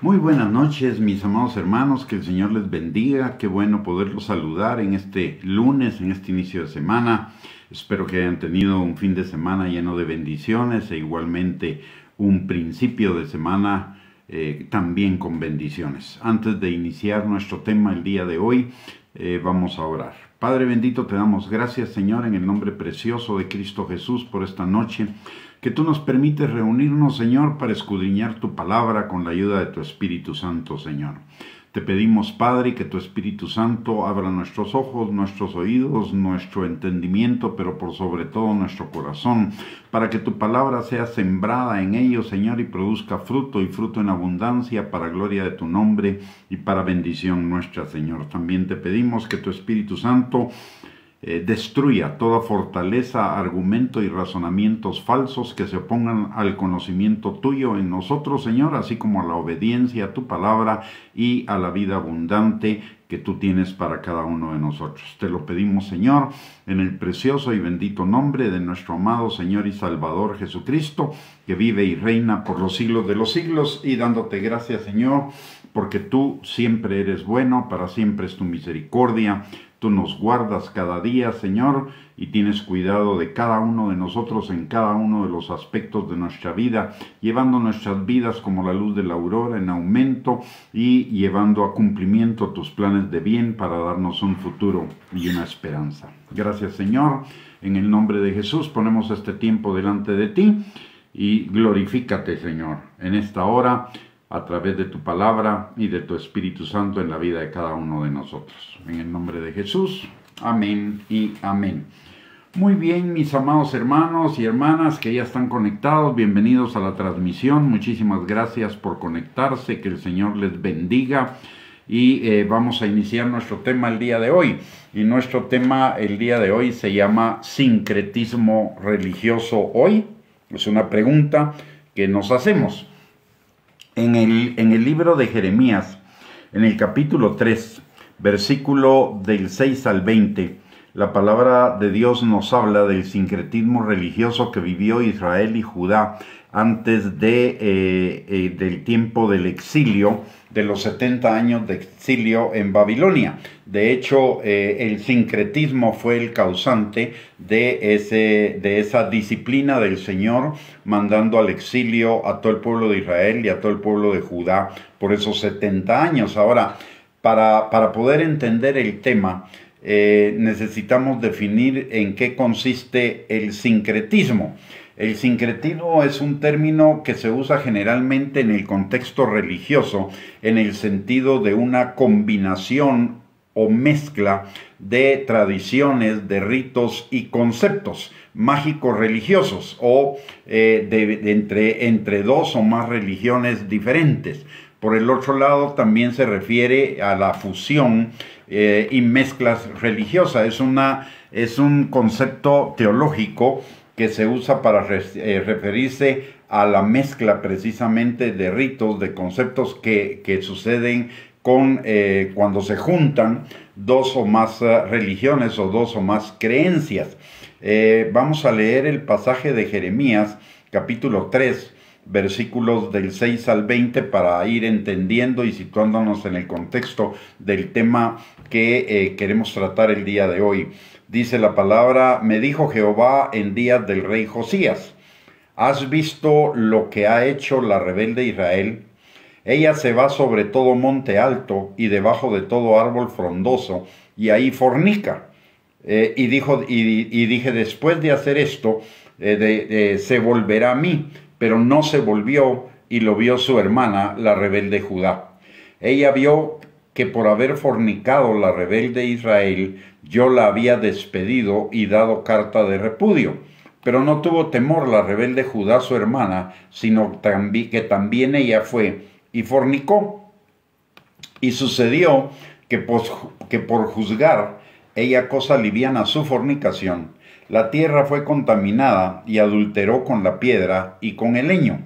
Muy buenas noches, mis amados hermanos, que el Señor les bendiga. Qué bueno poderlos saludar en este lunes, en este inicio de semana. Espero que hayan tenido un fin de semana lleno de bendiciones e igualmente un principio de semana también con bendiciones. Antes de iniciar nuestro tema el día de hoy, vamos a orar. Padre bendito, te damos gracias, Señor, en el nombre precioso de Cristo Jesús por esta noche, que tú nos permites reunirnos, Señor, para escudriñar tu palabra con la ayuda de tu Espíritu Santo, Señor. Te pedimos, Padre, que tu Espíritu Santo abra nuestros ojos, nuestros oídos, nuestro entendimiento, pero por sobre todo nuestro corazón, para que tu palabra sea sembrada en ellos, Señor, y produzca fruto y fruto en abundancia para gloria de tu nombre y para bendición nuestra, Señor. También te pedimos que tu Espíritu Santo destruya toda fortaleza, argumento y razonamientos falsos que se opongan al conocimiento tuyo en nosotros, Señor, así como a la obediencia a tu palabra y a la vida abundante que tú tienes para cada uno de nosotros. Te lo pedimos, Señor, en el precioso y bendito nombre de nuestro amado Señor y Salvador Jesucristo, que vive y reina por los siglos de los siglos, y dándote gracias, Señor, porque tú siempre eres bueno, para siempre es tu misericordia. Tú nos guardas cada día, Señor, y tienes cuidado de cada uno de nosotros en cada uno de los aspectos de nuestra vida, llevando nuestras vidas como la luz de la aurora en aumento y llevando a cumplimiento tus planes de bien para darnos un futuro y una esperanza. Gracias, Señor. En el nombre de Jesús ponemos este tiempo delante de ti y glorifícate, Señor, en esta hora, a través de tu palabra y de tu Espíritu Santo en la vida de cada uno de nosotros. En el nombre de Jesús, amén y amén. Muy bien, mis amados hermanos y hermanas que ya están conectados, bienvenidos a la transmisión. Muchísimas gracias por conectarse, que el Señor les bendiga. Y vamos a iniciar nuestro tema el día de hoy. Y nuestro tema el día de hoy se llama sincretismo religioso hoy. Es una pregunta que nos hacemos. En el libro de Jeremías, en el capítulo 3, versículo del 6 al 20, la palabra de Dios nos habla del sincretismo religioso que vivió Israel y Judá antes del tiempo del exilio, de los 70 años de exilio en Babilonia. De hecho, el sincretismo fue el causante de esa disciplina del Señor, mandando al exilio a todo el pueblo de Israel y a todo el pueblo de Judá por esos 70 años. Ahora, para poder entender el tema, necesitamos definir en qué consiste el sincretismo. El sincretismo es un término que se usa generalmente en el contexto religioso, en el sentido de una combinación o mezcla de tradiciones, de ritos y conceptos mágicos religiosos o entre dos o más religiones diferentes. Por el otro lado, también se refiere a la fusión y mezclas religiosas. Es un concepto teológico que se usa para referirse a la mezcla precisamente de ritos, de conceptos que suceden cuando se juntan dos o más religiones o dos o más creencias. Vamos a leer el pasaje de Jeremías, capítulo 3, versículos del 6 al 20 para ir entendiendo y situándonos en el contexto del tema que queremos tratar el día de hoy. Dice la palabra: me dijo Jehová en días del rey Josías, ¿has visto lo que ha hecho la rebelde Israel? Ella se va sobre todo monte alto y debajo de todo árbol frondoso, y ahí fornica. Y dije, después de hacer esto, se volverá a mí, pero no se volvió, y lo vio su hermana, la rebelde Judá. Ella vio que por haber fornicado la rebelde Israel, yo la había despedido y dado carta de repudio. Pero no tuvo temor la rebelde Judá, su hermana, sino que también ella fue y fornicó. Y sucedió que por juzgar ella cosa liviana su fornicación, la tierra fue contaminada y adulteró con la piedra y con el leño.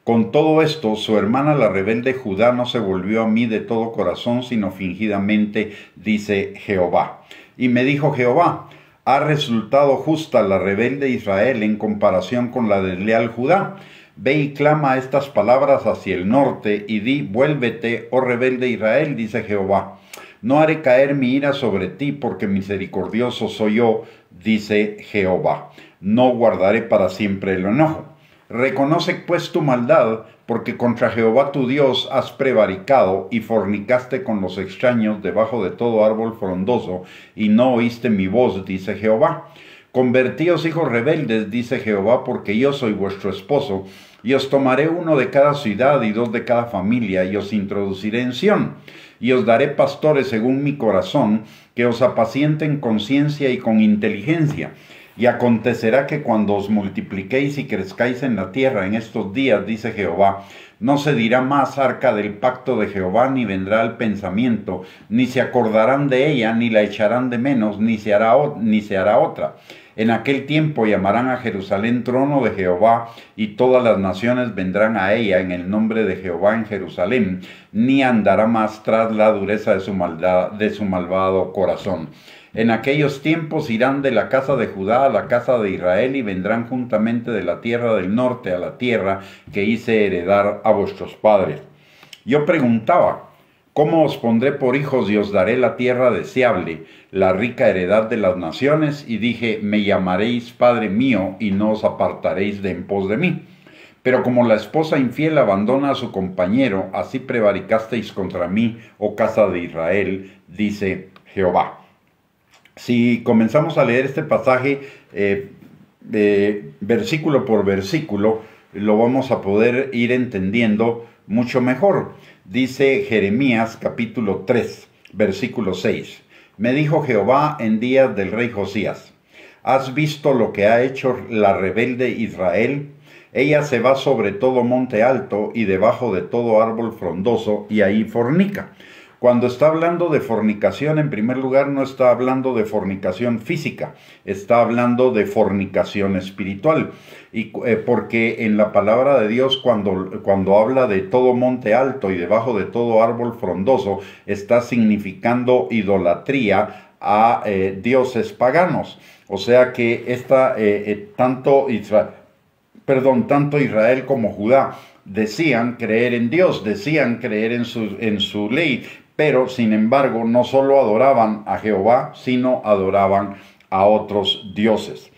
Con todo esto, su hermana la rebelde Judá no se volvió a mí de todo corazón, sino fingidamente, dice Jehová. Y me dijo Jehová: ha resultado justa la rebelde Israel en comparación con la desleal Judá. Ve y clama estas palabras hacia el norte, y di, vuélvete, oh rebelde Israel, dice Jehová. No haré caer mi ira sobre ti, porque misericordioso soy yo, dice Jehová. No guardaré para siempre el enojo. Reconoce pues tu maldad, porque contra Jehová tu Dios has prevaricado y fornicaste con los extraños debajo de todo árbol frondoso, y no oíste mi voz, dice Jehová. Convertíos, hijos rebeldes, dice Jehová, porque yo soy vuestro esposo, y os tomaré uno de cada ciudad y dos de cada familia, y os introduciré en Sión, y os daré pastores según mi corazón, que os apacienten con ciencia y con inteligencia. Y acontecerá que cuando os multipliquéis y crezcáis en la tierra en estos días, dice Jehová, no se dirá más arca del pacto de Jehová, ni vendrá al pensamiento, ni se acordarán de ella, ni la echarán de menos, ni se hará otra. En aquel tiempo llamarán a Jerusalén trono de Jehová, y todas las naciones vendrán a ella en el nombre de Jehová en Jerusalén, ni andará más tras la dureza de su malvado corazón. En aquellos tiempos irán de la casa de Judá a la casa de Israel, y vendrán juntamente de la tierra del norte a la tierra que hice heredar a vuestros padres. Yo preguntaba, ¿cómo os pondré por hijos y os daré la tierra deseable, la rica heredad de las naciones? Y dije, me llamaréis Padre mío, y no os apartaréis de en pos de mí. Pero como la esposa infiel abandona a su compañero, así prevaricasteis contra mí, oh casa de Israel, dice Jehová. Si comenzamos a leer este pasaje versículo por versículo, lo vamos a poder ir entendiendo mucho mejor. Dice Jeremías capítulo 3, versículo 6. Me dijo Jehová en días del rey Josías, ¿has visto lo que ha hecho la rebelde Israel? Ella se va sobre todo monte alto y debajo de todo árbol frondoso, y ahí fornica. Cuando está hablando de fornicación, en primer lugar, no está hablando de fornicación física, está hablando de fornicación espiritual. Y porque en la palabra de Dios, cuando habla de todo monte alto y debajo de todo árbol frondoso, está significando idolatría a dioses paganos. O sea que tanto Israel como Judá decían creer en Dios, decían creer en su ley, pero sin embargo no solo adoraban a Jehová, sino adoraban a otros dioses.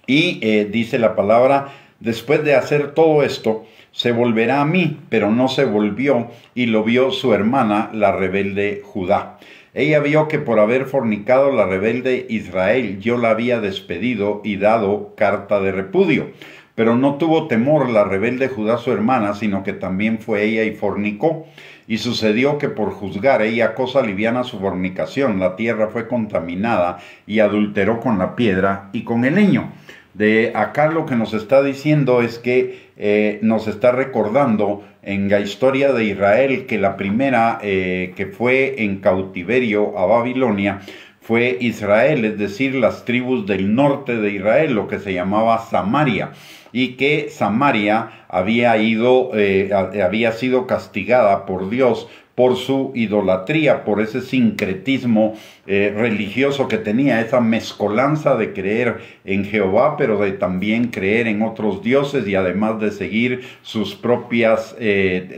Y dice la palabra, después de hacer todo esto, se volverá a mí, pero no se volvió, y lo vio su hermana, la rebelde Judá. Ella vio que por haber fornicado la rebelde Israel, yo la había despedido y dado carta de repudio. Pero no tuvo temor la rebelde Judá su hermana, sino que también fue ella y fornicó. Y sucedió que por juzgar ella cosa liviana su fornicación, la tierra fue contaminada y adulteró con la piedra y con el leño. De acá lo que nos está diciendo es que nos está recordando en la historia de Israel que la primera que fue en cautiverio a Babilonia fue Israel, es decir, las tribus del norte de Israel, lo que se llamaba Samaria, y que Samaria había sido castigada por Dios por su idolatría, por ese sincretismo religioso que tenía, esa mezcolanza de creer en Jehová, pero de también creer en otros dioses y además de seguir sus propias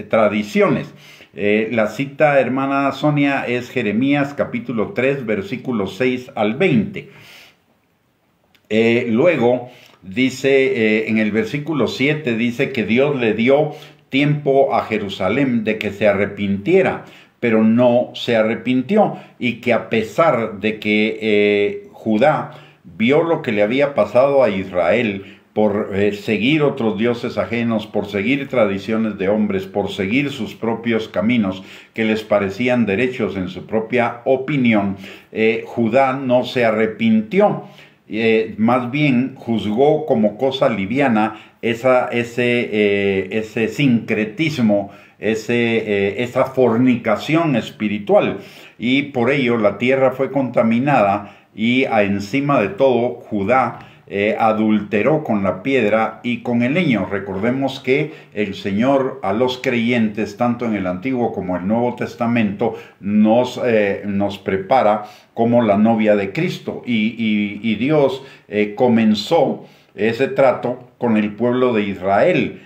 tradiciones. La cita, hermana Sonia, es Jeremías capítulo 3, versículos 6 al 20. Luego dice en el versículo 7, dice que Dios le dio tiempo a Jerusalén de que se arrepintiera, pero no se arrepintió, y que a pesar de que Judá vio lo que le había pasado a Israel por seguir otros dioses ajenos, por seguir tradiciones de hombres, por seguir sus propios caminos que les parecían derechos en su propia opinión, Judá no se arrepintió. Más bien juzgó como cosa liviana ese sincretismo, esa fornicación espiritual, y por ello la tierra fue contaminada, y encima de todo Judá adulteró con la piedra y con el leño. Recordemos que el Señor a los creyentes, tanto en el Antiguo como el Nuevo Testamento, nos prepara como la novia de Cristo, y Dios comenzó ese trato con el pueblo de Israel,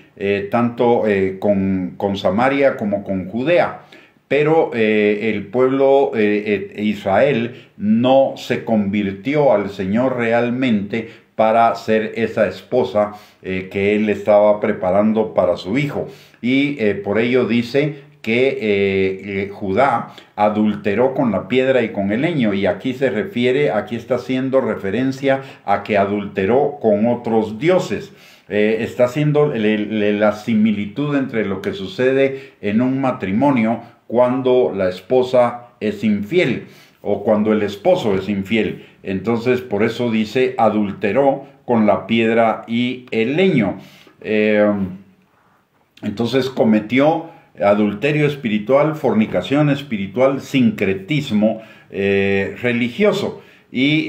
tanto con Samaria como con Judea. Pero el pueblo Israel no se convirtió al Señor realmente para ser esa esposa que él estaba preparando para su hijo. Y por ello dice que Judá adulteró con la piedra y con el leño, y aquí está haciendo referencia a que adulteró con otros dioses. Está haciendo la similitud entre lo que sucede en un matrimonio cuando la esposa es infiel o cuando el esposo es infiel. Entonces, por eso dice adulteró con la piedra y el leño. Entonces cometió adulterio espiritual, fornicación espiritual, sincretismo religioso. Y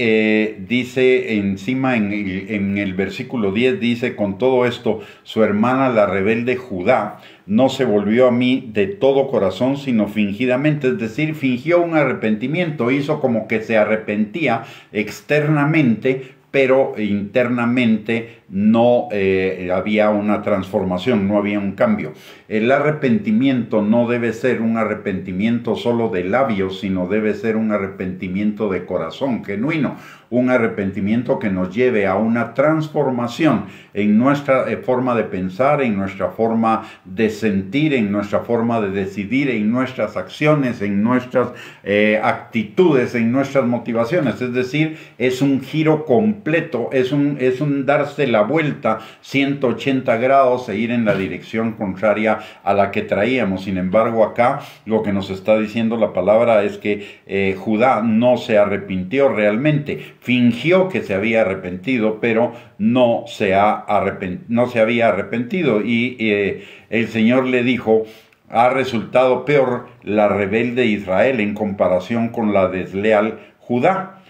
dice encima en el versículo 10, dice: con todo esto, su hermana la rebelde Judá no se volvió a mí de todo corazón, sino fingidamente. Es decir, fingió un arrepentimiento, hizo como que se arrepentía externamente, pero internamente no había una transformación, no había un cambio. El arrepentimiento no debe ser un arrepentimiento solo de labios, sino debe ser un arrepentimiento de corazón, genuino, un arrepentimiento que nos lleve a una transformación en nuestra forma de pensar, en nuestra forma de sentir, en nuestra forma de decidir, en nuestras acciones, en nuestras actitudes, en nuestras motivaciones. Es decir, es un giro completo, es un darse la vuelta 180 grados e ir en la dirección contraria a la que traíamos. Sin embargo, acá lo que nos está diciendo la palabra es que Judá no se arrepintió realmente. Fingió que se había arrepentido, pero no se había arrepentido. Y el Señor le dijo: ha resultado peor la rebelde Israel en comparación con la desleal Judá.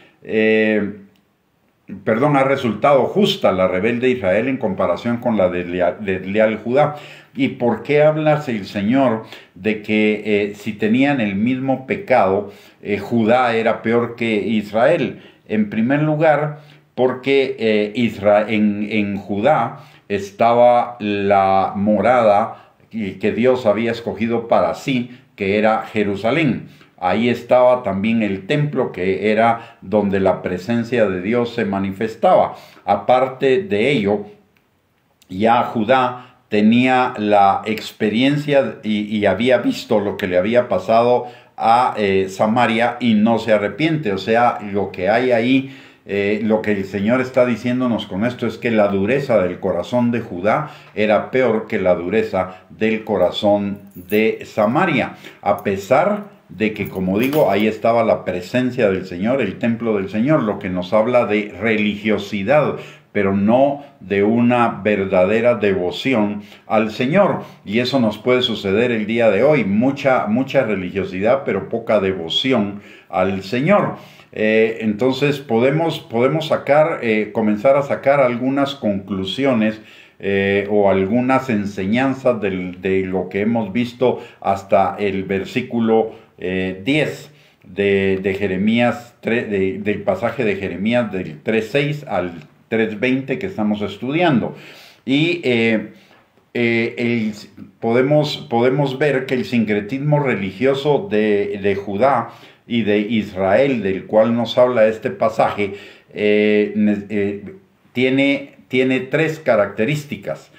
Ha resultado justa la rebelde Israel en comparación con la desleal Judá. ¿Y por qué habla el Señor de que si tenían el mismo pecado, Judá era peor que Israel? En primer lugar, porque en Judá estaba la morada que Dios había escogido para sí, que era Jerusalén. Ahí estaba también el templo, que era donde la presencia de Dios se manifestaba. Aparte de ello, ya Judá tenía la experiencia y había visto lo que le había pasado a Samaria y no se arrepiente. O sea, lo que hay ahí, lo que el Señor está diciéndonos con esto es que la dureza del corazón de Judá era peor que la dureza del corazón de Samaria. A pesar de que, como digo, ahí estaba la presencia del Señor, el templo del Señor, lo que nos habla de religiosidad, pero no de una verdadera devoción al Señor. Y eso nos puede suceder el día de hoy: mucha religiosidad, pero poca devoción al Señor. Entonces podemos comenzar a sacar algunas conclusiones o algunas enseñanzas de lo que hemos visto hasta el versículo 10 de Jeremías, del pasaje de Jeremías del 3:6 al 3:20 que estamos estudiando. Y podemos ver que el sincretismo religioso de Judá y de Israel, del cual nos habla este pasaje, tiene tres características,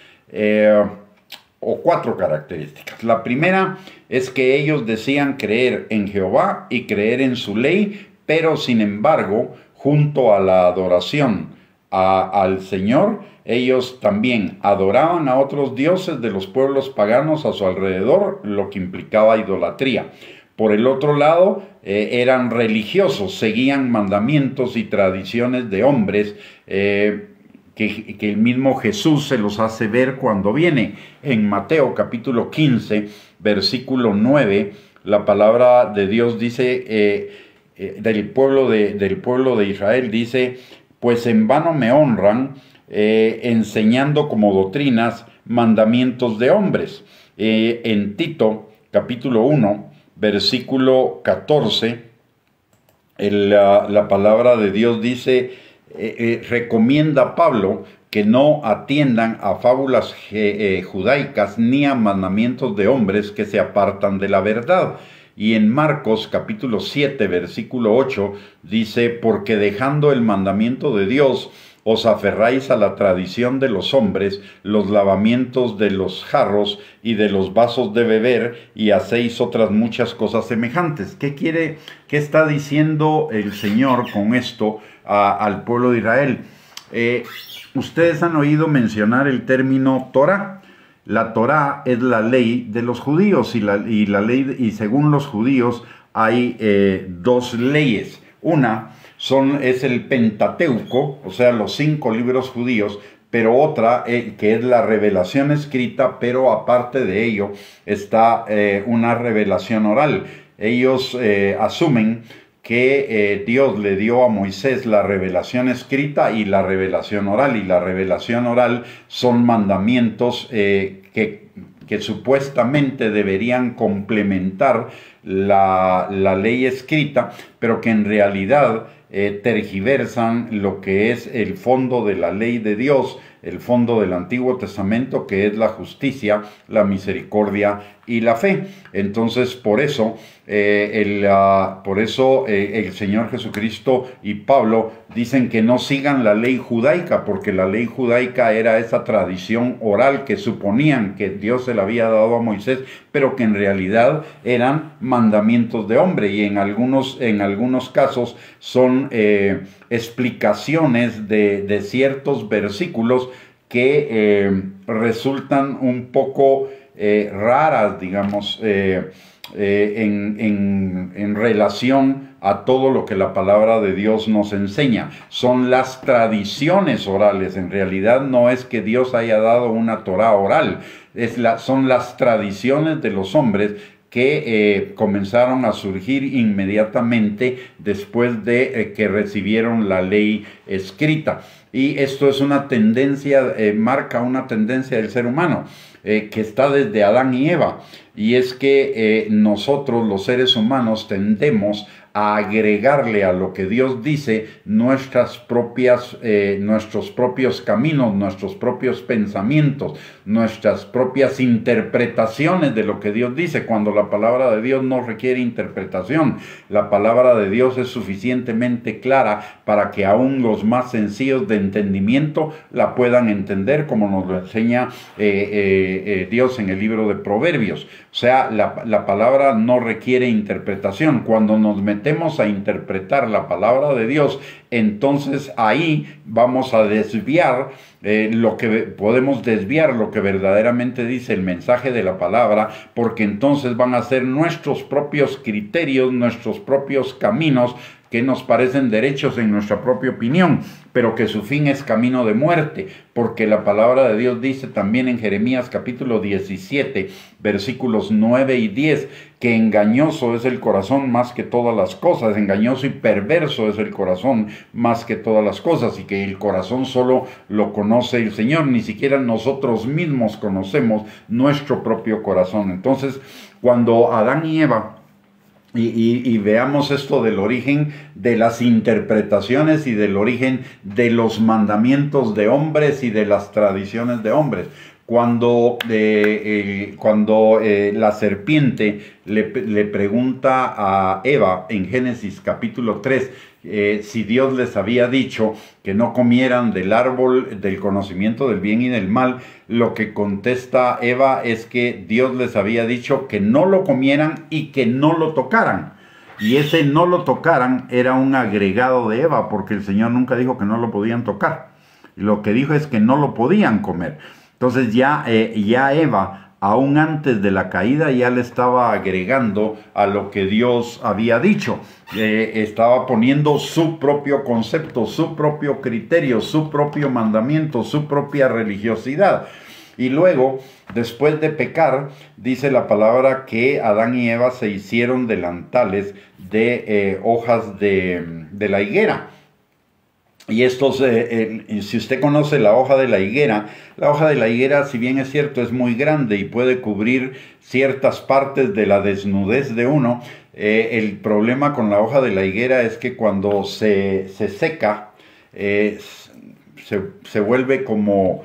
o cuatro características. La primera es que ellos decían creer en Jehová y creer en su ley, pero sin embargo, junto a la adoración al Señor, ellos también adoraban a otros dioses de los pueblos paganos a su alrededor, lo que implicaba idolatría. Por el otro lado, eran religiosos, seguían mandamientos y tradiciones de hombres, que el mismo Jesús se los hace ver cuando viene. En Mateo capítulo 15, versículo 9, la palabra de Dios dice, del pueblo de Israel, dice: pues en vano me honran, enseñando como doctrinas mandamientos de hombres. En Tito capítulo 1, versículo 14, la palabra de Dios dice, recomienda a Pablo que no atiendan a fábulas judaicas ni a mandamientos de hombres que se apartan de la verdad. Y en Marcos capítulo 7, versículo 8, dice, porque dejando el mandamiento de Dios, os aferráis a la tradición de los hombres, los lavamientos de los jarros y de los vasos de beber, y hacéis otras muchas cosas semejantes. ¿Qué está diciendo el Señor con esto al pueblo de Israel? Ustedes han oído mencionar el término Torah. La Torah es la ley de los judíos y según los judíos hay dos leyes. Una es el Pentateuco, o sea, los 5 libros judíos, pero otra que es la revelación escrita, pero aparte de ello está una revelación oral. Ellos asumen que Dios le dio a Moisés la revelación escrita y la revelación oral, y la revelación oral son mandamientos que supuestamente deberían complementar la ley escrita, pero que en realidad tergiversan lo que es el fondo de la ley de Dios, el fondo del Antiguo Testamento, que es la justicia, la misericordia y la fe. Entonces, por eso el Señor Jesucristo y Pablo dicen que no sigan la ley judaica, porque la ley judaica era esa tradición oral que suponían que Dios se la había dado a Moisés, pero que en realidad eran mandamientos de hombre, y en algunos casos son explicaciones de ciertos versículos que resultan un poco raras, digamos, en relación a todo lo que la palabra de Dios nos enseña. Son las tradiciones orales. En realidad no es que Dios haya dado una Torah oral, son las tradiciones de los hombres que comenzaron a surgir inmediatamente después de que recibieron la ley escrita. Y esto es una tendencia, marca una tendencia del ser humano, que está desde Adán y Eva, y es que nosotros los seres humanos tendemos a agregarle a lo que Dios dice nuestros propios caminos, nuestros propios pensamientos, nuestras propias interpretaciones de lo que Dios dice, cuando la palabra de Dios no requiere interpretación. La palabra de Dios es suficientemente clara para que aún los más sencillos de entendimiento la puedan entender, como nos lo enseña Dios en el libro de Proverbios. O sea, la palabra no requiere interpretación. Cuando nos metemos a interpretar la palabra de Dios, entonces ahí vamos a desviar podemos desviar lo que verdaderamente dice el mensaje de la palabra, porque entonces van a ser nuestros propios criterios, nuestros propios caminos, que nos parecen derechos en nuestra propia opinión, pero que su fin es camino de muerte, porque la palabra de Dios dice también en Jeremías capítulo 17, versículos 9 y 10, que engañoso es el corazón más que todas las cosas, engañoso y perverso es el corazón más que todas las cosas, y que el corazón solo lo conoce el Señor, ni siquiera nosotros mismos conocemos nuestro propio corazón. Entonces, cuando Adán y Eva, y veamos esto del origen de las interpretaciones y del origen de los mandamientos de hombres y de las tradiciones de hombres. Cuando la serpiente le pregunta a Eva en Génesis capítulo 3 si Dios les había dicho que no comieran del árbol del conocimiento del bien y del mal, lo que contesta Eva es que Dios les había dicho que no lo comieran y que no lo tocaran. Y ese no lo tocaran era un agregado de Eva, porque el Señor nunca dijo que no lo podían tocar. Lo que dijo es que no lo podían comer. Entonces ya Eva, aún antes de la caída, ya le estaba agregando a lo que Dios había dicho. Estaba poniendo su propio concepto, su propio criterio, su propio mandamiento, su propia religiosidad. Y luego, después de pecar, dice la palabra que Adán y Eva se hicieron delantales de hojas de la higuera. Y estos, si usted conoce la hoja de la higuera, si bien es cierto, es muy grande y puede cubrir ciertas partes de la desnudez de uno. El problema con la hoja de la higuera es que cuando se seca, se vuelve como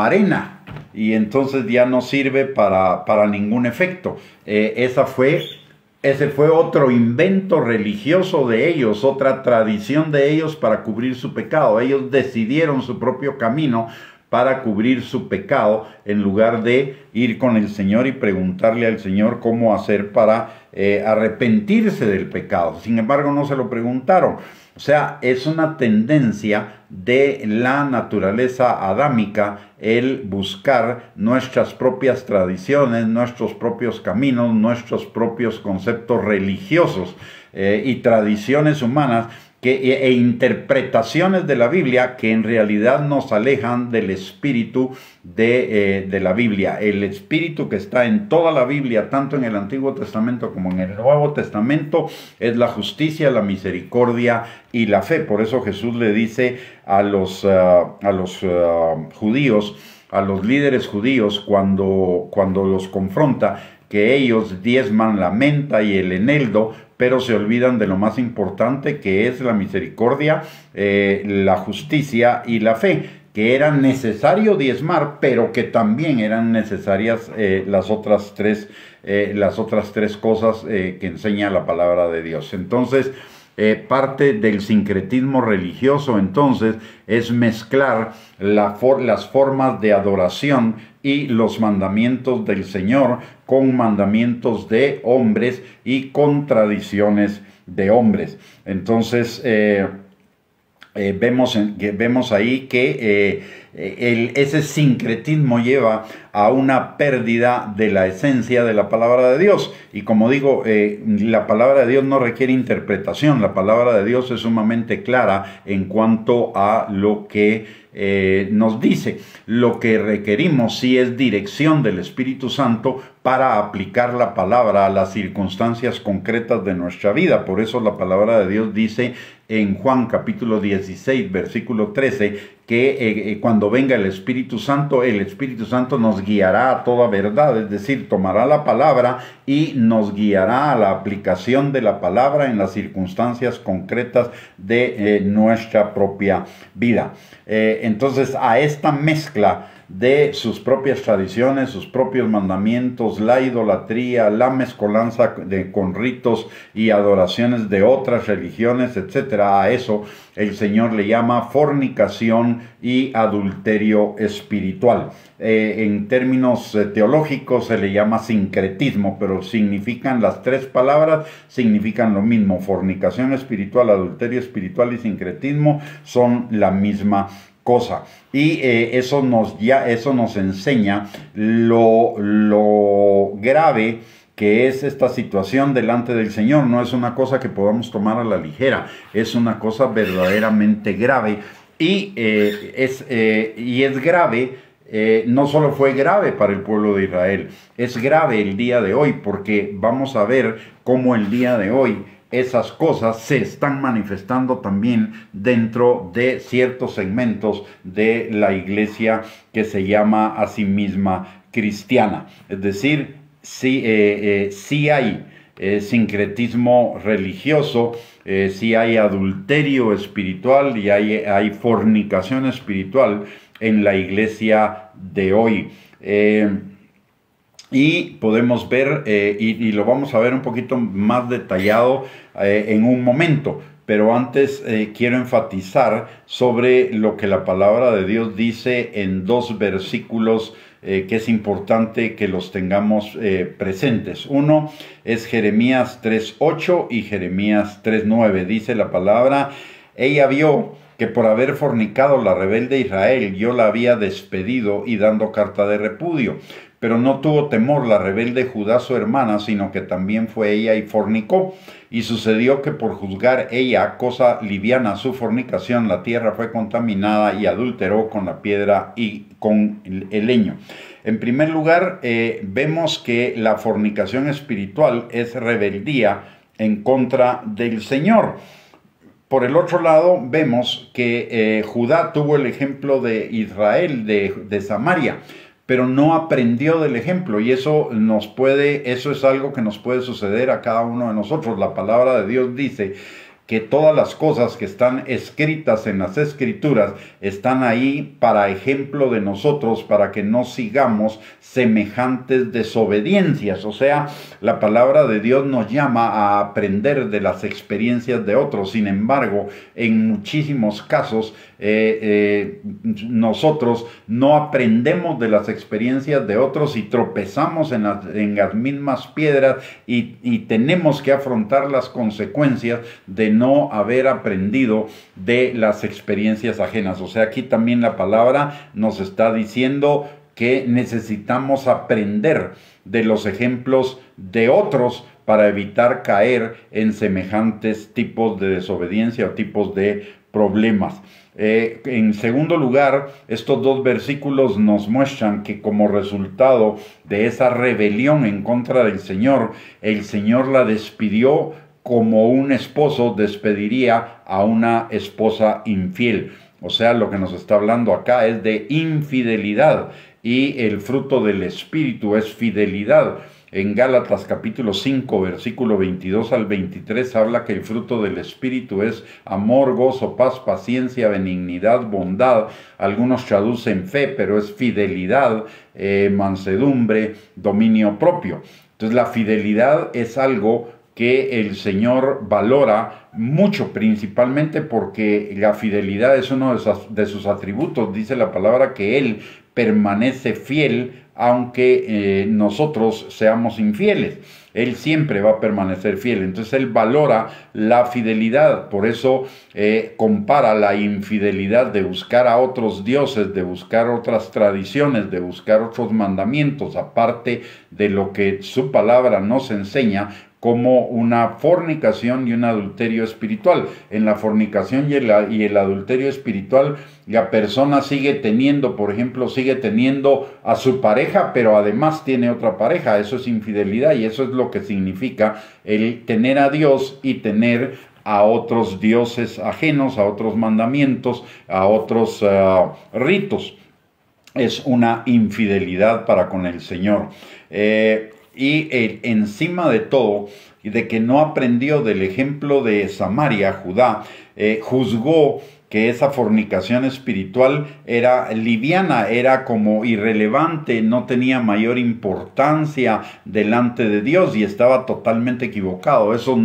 arena, y entonces ya no sirve para ningún efecto. Ese fue otro invento religioso de ellos, otra tradición de ellos para cubrir su pecado. Ellos decidieron su propio camino para cubrir su pecado, en lugar de ir con el Señor y preguntarle al Señor cómo hacer para arrepentirse del pecado. Sin embargo, no se lo preguntaron. O sea, es una tendencia de la naturaleza adámica el buscar nuestras propias tradiciones, nuestros propios caminos, nuestros propios conceptos religiosos y tradiciones humanas e interpretaciones de la Biblia que en realidad nos alejan del espíritu de la Biblia. El espíritu que está en toda la Biblia, tanto en el Antiguo Testamento como en el Nuevo Testamento, es la justicia, la misericordia y la fe. Por eso Jesús le dice a los judíos, a los líderes judíos, cuando los confronta, que ellos diezman la menta y el eneldo, pero se olvidan de lo más importante, que es la misericordia, la justicia y la fe, que era necesario diezmar, pero que también eran necesarias las otras tres cosas que enseña la palabra de Dios. Entonces, parte del sincretismo religioso entonces es mezclar las formas de adoración y los mandamientos del Señor con mandamientos de hombres y con tradiciones de hombres. Entonces vemos ahí que ese sincretismo lleva a una pérdida de la esencia de la palabra de Dios. Y como digo, la palabra de Dios no requiere interpretación. La palabra de Dios es sumamente clara en cuanto a lo que nos dice. Lo que requerimos sí es dirección del Espíritu Santo para aplicar la palabra a las circunstancias concretas de nuestra vida. Por eso la palabra de Dios dice en Juan capítulo 16, versículo 13, que cuando venga el Espíritu Santo nos guiará a toda verdad, es decir, tomará la palabra y nos guiará a la aplicación de la palabra en las circunstancias concretas de nuestra propia vida. Entonces, a esta mezcla de sus propias tradiciones, sus propios mandamientos, la idolatría, la mezcolanza con ritos y adoraciones de otras religiones, etcétera, a eso el Señor le llama fornicación y adulterio espiritual. En términos teológicos se le llama sincretismo, pero significan, las tres palabras significan lo mismo. Fornicación espiritual, adulterio espiritual y sincretismo son la misma cosa. Y eso nos enseña lo grave que es esta situación delante del Señor. No es una cosa que podamos tomar a la ligera, es una cosa verdaderamente grave. Y es grave. No solo fue grave para el pueblo de Israel, es grave el día de hoy, porque vamos a ver cómo el día de hoy esas cosas se están manifestando también dentro de ciertos segmentos de la iglesia que se llama a sí misma cristiana. Es decir, sí hay sincretismo religioso, sí hay adulterio espiritual y hay fornicación espiritual en la iglesia de hoy. Y podemos ver, y lo vamos a ver un poquito más detallado en un momento, pero antes quiero enfatizar sobre lo que la palabra de Dios dice en dos versículos que es importante que los tengamos presentes. Uno es Jeremías 3:8 y Jeremías 3:9. Dice la palabra: ella vio que por haber fornicado la rebelde Israel, yo la había despedido y dando carta de repudio. Pero no tuvo temor la rebelde Judá su hermana, sino que también fue ella y fornicó. Y sucedió que por juzgar ella cosa liviana su fornicación, la tierra fue contaminada y adulteró con la piedra y con el leño. En primer lugar, vemos que la fornicación espiritual es rebeldía en contra del Señor. Por el otro lado, vemos que Judá tuvo el ejemplo de Israel, de Samaria, pero no aprendió del ejemplo, y eso es algo que nos puede suceder a cada uno de nosotros. La palabra de Dios dice que todas las cosas que están escritas en las Escrituras están ahí para ejemplo de nosotros, para que no sigamos semejantes desobediencias. O sea, la palabra de Dios nos llama a aprender de las experiencias de otros. Sin embargo, en muchísimos casos nosotros no aprendemos de las experiencias de otros y tropezamos en las mismas piedras y tenemos que afrontar las consecuencias de no haber aprendido de las experiencias ajenas. O sea, aquí también la palabra nos está diciendo que necesitamos aprender de los ejemplos de otros para evitar caer en semejantes tipos de desobediencia o tipos de problemas. En segundo lugar, estos dos versículos nos muestran que como resultado de esa rebelión en contra del Señor, el Señor la despidió como un esposo despediría a una esposa infiel. O sea, lo que nos está hablando acá es de infidelidad, y el fruto del Espíritu es fidelidad. En Gálatas capítulo 5, versículo 22 al 23 habla que el fruto del Espíritu es amor, gozo, paz, paciencia, benignidad, bondad. Algunos traducen fe, pero es fidelidad, mansedumbre, dominio propio. Entonces la fidelidad es algo que el Señor valora mucho, principalmente porque la fidelidad es uno de sus atributos. Dice la palabra que Él permanece fiel aunque nosotros seamos infieles. Él siempre va a permanecer fiel. Entonces Él valora la fidelidad. Por eso compara la infidelidad de buscar a otros dioses, de buscar otras tradiciones, de buscar otros mandamientos, aparte de lo que su palabra nos enseña, como una fornicación y un adulterio espiritual. En la fornicación y el adulterio espiritual, la persona sigue teniendo, por ejemplo, sigue teniendo a su pareja, pero además tiene otra pareja. Eso es infidelidad, y eso es lo que significa el tener a Dios y tener a otros dioses ajenos, a otros mandamientos, a otros ritos. Es una infidelidad para con el Señor. Y encima de todo, de que no aprendió del ejemplo de Samaria, Judá, juzgó que esa fornicación espiritual era liviana, era como irrelevante, no tenía mayor importancia delante de Dios, y estaba totalmente equivocado. Eso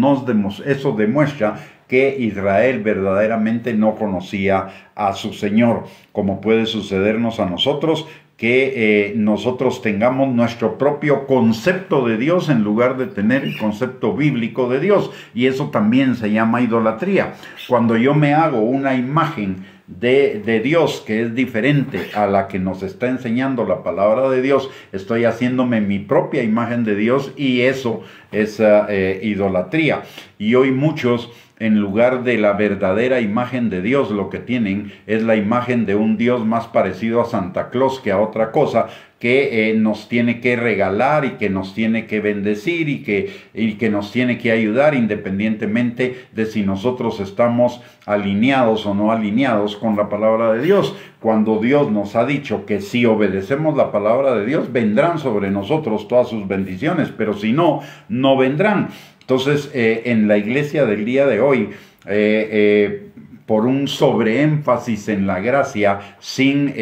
demuestra que Israel verdaderamente no conocía a su Señor, como puede sucedernos a nosotros, que nosotros tengamos nuestro propio concepto de Dios en lugar de tener el concepto bíblico de Dios, y eso también se llama idolatría. Cuando yo me hago una imagen de Dios que es diferente a la que nos está enseñando la palabra de Dios, estoy haciéndome mi propia imagen de Dios, y eso es idolatría. Y hoy muchos, en lugar de la verdadera imagen de Dios, lo que tienen es la imagen de un Dios más parecido a Santa Claus que a otra cosa, que nos tiene que regalar y que nos tiene que bendecir y que nos tiene que ayudar, independientemente de si nosotros estamos alineados o no alineados con la palabra de Dios. Cuando Dios nos ha dicho que si obedecemos la palabra de Dios, vendrán sobre nosotros todas sus bendiciones, pero si no, no vendrán. Entonces, en la iglesia del día de hoy, por un sobreénfasis en la gracia, sin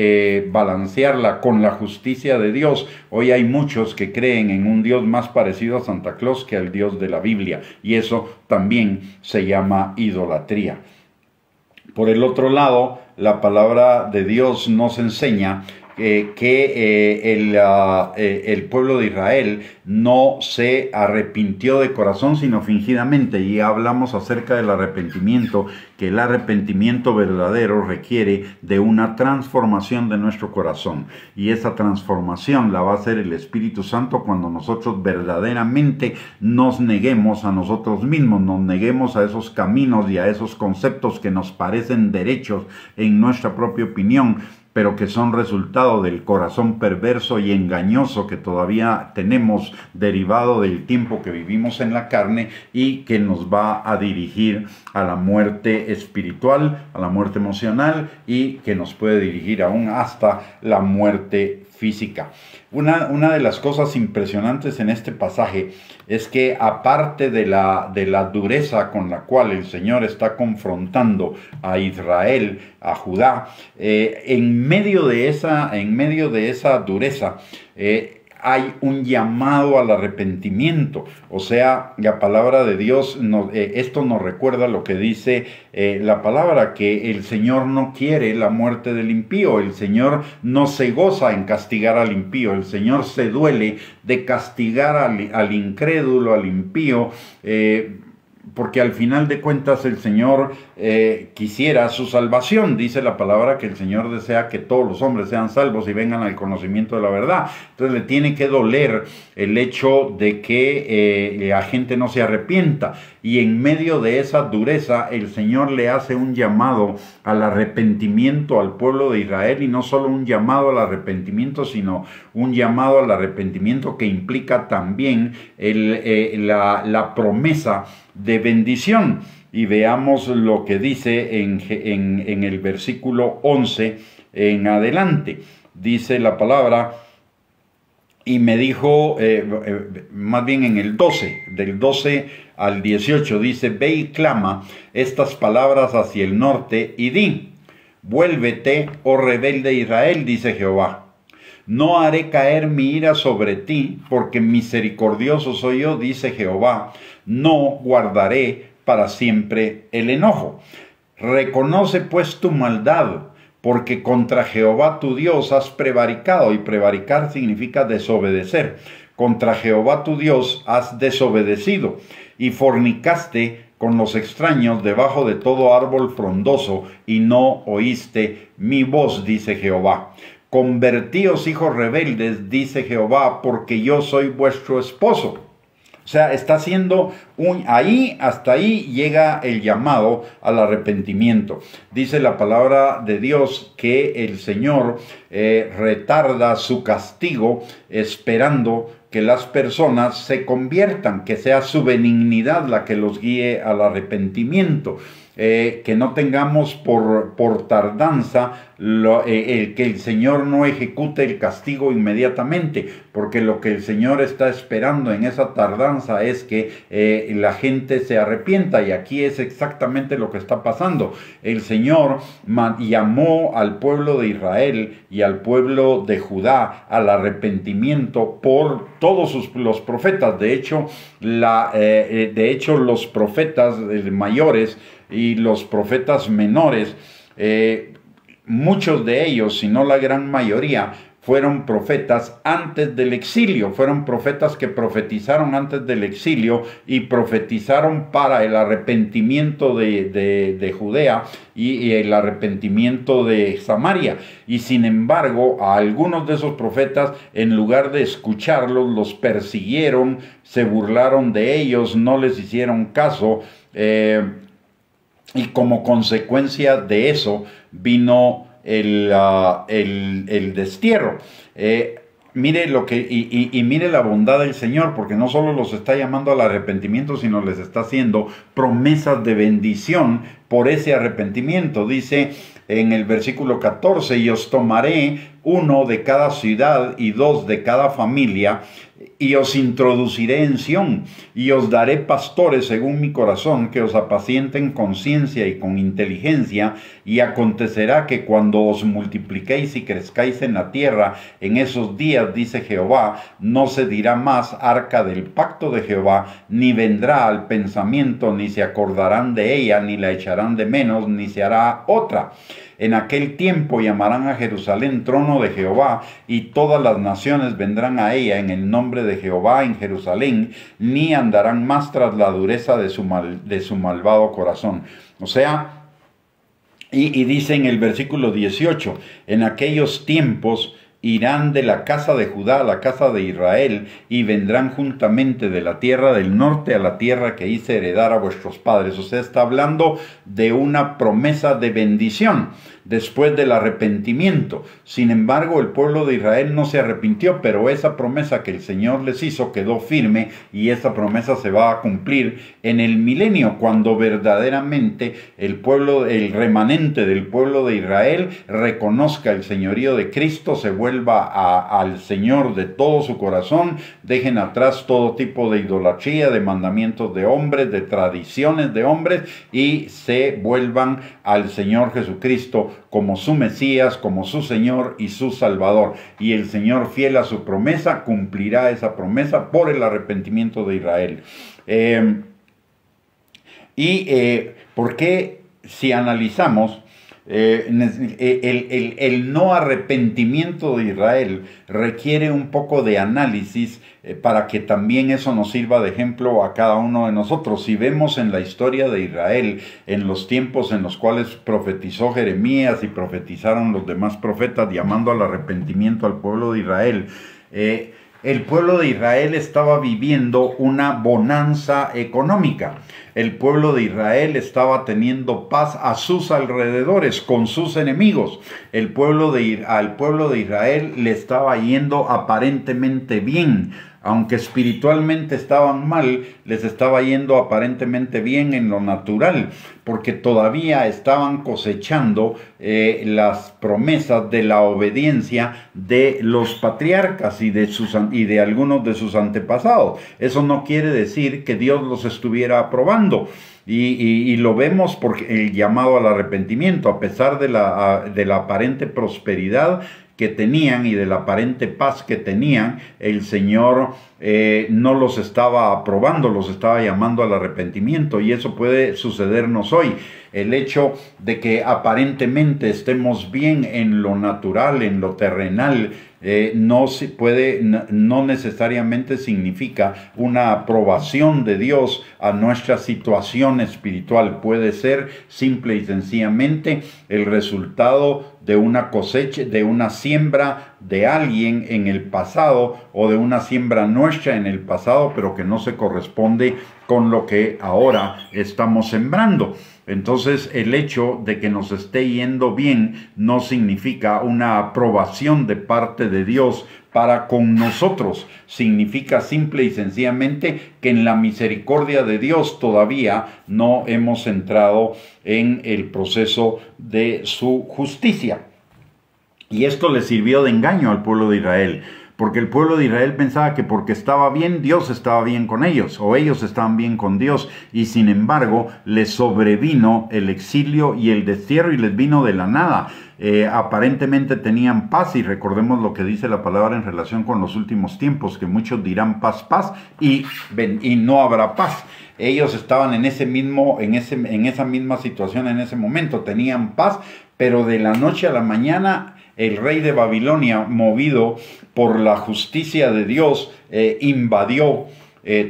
balancearla con la justicia de Dios, hoy hay muchos que creen en un Dios más parecido a Santa Claus que al Dios de la Biblia, y eso también se llama idolatría. Por el otro lado, la palabra de Dios nos enseña que el pueblo de Israel no se arrepintió de corazón, sino fingidamente. Y hablamos acerca del arrepentimiento, que el arrepentimiento verdadero requiere de una transformación de nuestro corazón. Y esa transformación la va a hacer el Espíritu Santo cuando nosotros verdaderamente nos neguemos a nosotros mismos, nos neguemos a esos caminos y a esos conceptos que nos parecen derechos en nuestra propia opinión, pero que son resultado del corazón perverso y engañoso que todavía tenemos, derivado del tiempo que vivimos en la carne, y que nos va a dirigir a la muerte espiritual, a la muerte emocional, y que nos puede dirigir aún hasta la muerte física. Una de las cosas impresionantes en este pasaje es que aparte de la dureza con la cual el Señor está confrontando a Israel, a Judá, en medio de esa dureza, hay un llamado al arrepentimiento. O sea, la palabra de Dios, esto nos recuerda lo que dice la palabra, que el Señor no quiere la muerte del impío. El Señor no se goza en castigar al impío. El Señor se duele de castigar al incrédulo, al impío, porque al final de cuentas el Señor quisiera su salvación. Dice la palabra que el Señor desea que todos los hombres sean salvos y vengan al conocimiento de la verdad. Entonces le tiene que doler el hecho de que la gente no se arrepienta. Y en medio de esa dureza el Señor le hace un llamado al arrepentimiento al pueblo de Israel, y no solo un llamado al arrepentimiento, sino un llamado al arrepentimiento que implica también la promesa de bendición. Y veamos lo que dice en el versículo 11 en adelante. Dice la palabra: y me dijo, más bien en el 12, del 12 al 18, dice: ve y clama estas palabras hacia el norte y di: vuélvete, oh rebelde Israel, dice Jehová. No haré caer mi ira sobre ti, porque misericordioso soy yo, dice Jehová. No guardaré para siempre el enojo. Reconoce pues tu maldad, porque contra Jehová tu Dios has prevaricado, y prevaricar significa desobedecer. Contra Jehová tu Dios has desobedecido, y fornicaste con los extraños debajo de todo árbol frondoso, y no oíste mi voz, dice Jehová. Convertíos, hijos rebeldes, dice Jehová, porque yo soy vuestro esposo. O sea, está haciendo hasta ahí llega el llamado al arrepentimiento. Dice la palabra de Dios que el Señor retarda su castigo esperando que las personas se conviertan, que sea su benignidad la que los guíe al arrepentimiento. Que no tengamos por tardanza que el Señor no ejecute el castigo inmediatamente, porque lo que el Señor está esperando en esa tardanza es que la gente se arrepienta, y aquí es exactamente lo que está pasando. El Señor llamó al pueblo de Israel y al pueblo de Judá al arrepentimiento por todos los profetas. De hecho, los profetas mayores y los profetas menores, muchos de ellos, si no la gran mayoría, fueron profetas antes del exilio, fueron profetas que profetizaron antes del exilio y profetizaron para el arrepentimiento de Judea y el arrepentimiento de Samaria. Y sin embargo, a algunos de esos profetas, en lugar de escucharlos, los persiguieron, se burlaron de ellos, no les hicieron caso, y como consecuencia de eso vino el destierro. Mire mire la bondad del Señor, porque no solo los está llamando al arrepentimiento, sino les está haciendo promesas de bendición por ese arrepentimiento. Dice en el versículo 14: y os tomaré 1 de cada ciudad y 2 de cada familia, y os introduciré en Sión, y os daré pastores según mi corazón, que os apacienten con ciencia y con inteligencia. Y acontecerá que cuando os multipliquéis y crezcáis en la tierra, en esos días, dice Jehová, no se dirá más arca del pacto de Jehová, ni vendrá al pensamiento, ni se acordarán de ella, ni la echarán de menos, ni se hará otra. En aquel tiempo llamarán a Jerusalén trono de Jehová, y todas las naciones vendrán a ella en el nombre de Jehová en Jerusalén, ni andarán más tras la dureza de su malvado corazón. O sea, y dice en el versículo 18, en aquellos tiempos irán de la casa de Judá a la casa de Israel, y vendrán juntamente de la tierra del norte a la tierra que hice heredar a vuestros padres. O sea, está hablando de una promesa de bendición, después del arrepentimiento. Sin embargo, el pueblo de Israel no se arrepintió, pero esa promesa que el Señor les hizo quedó firme, y esa promesa se va a cumplir en el milenio, cuando verdaderamente el remanente del pueblo de Israel reconozca el señorío de Cristo, se vuelva al Señor de todo su corazón, dejen atrás todo tipo de idolatría, de mandamientos de hombres, de tradiciones de hombres, y se vuelvan al Señor Jesucristo como su Mesías, como su Señor y su Salvador. Y el Señor, fiel a su promesa, cumplirá esa promesa por el arrepentimiento de Israel. ¿Por qué, si analizamos, el no arrepentimiento de Israel requiere un poco de análisis para que también eso nos sirva de ejemplo a cada uno de nosotros? Si vemos en la historia de Israel, en los tiempos en los cuales profetizó Jeremías y profetizaron los demás profetas llamando al arrepentimiento al pueblo de Israel, el pueblo de Israel estaba viviendo una bonanza económica. El pueblo de Israel estaba teniendo paz a sus alrededores, con sus enemigos. Al pueblo de Israel le estaba yendo aparentemente bien. Aunque espiritualmente estaban mal, les estaba yendo aparentemente bien en lo natural, porque todavía estaban cosechando las promesas de la obediencia de los patriarcas y de algunos de sus antepasados. Eso no quiere decir que Dios los estuviera aprobando. Y lo vemos por el llamado al arrepentimiento, a pesar de la aparente prosperidad que tenían y de la aparente paz que tenían, el Señor no los estaba aprobando, los estaba llamando al arrepentimiento, y eso puede sucedernos hoy. El hecho de que aparentemente estemos bien en lo natural, en lo terrenal, no necesariamente significa una aprobación de Dios a nuestra situación espiritual. Puede ser simple y sencillamente el resultado de una cosecha, de una siembra de alguien en el pasado, o de una siembra nuestra en el pasado, pero que no se corresponde con lo que ahora estamos sembrando. Entonces, el hecho de que nos esté yendo bien no significa una aprobación de parte de Dios para con nosotros. Significa simple y sencillamente que en la misericordia de Dios todavía no hemos entrado en el proceso de su justicia. Y esto le sirvió de engaño al pueblo de Israel, porque el pueblo de Israel pensaba que porque estaba bien, Dios estaba bien con ellos, o ellos estaban bien con Dios, y sin embargo les sobrevino el exilio y el destierro, y les vino de la nada. Aparentemente tenían paz, y recordemos lo que dice la palabra en relación con los últimos tiempos, que muchos dirán paz, paz, y no habrá paz. Ellos estaban en esa misma situación en ese momento, tenían paz, pero de la noche a la mañana el rey de Babilonia, movido por la justicia de Dios, invadió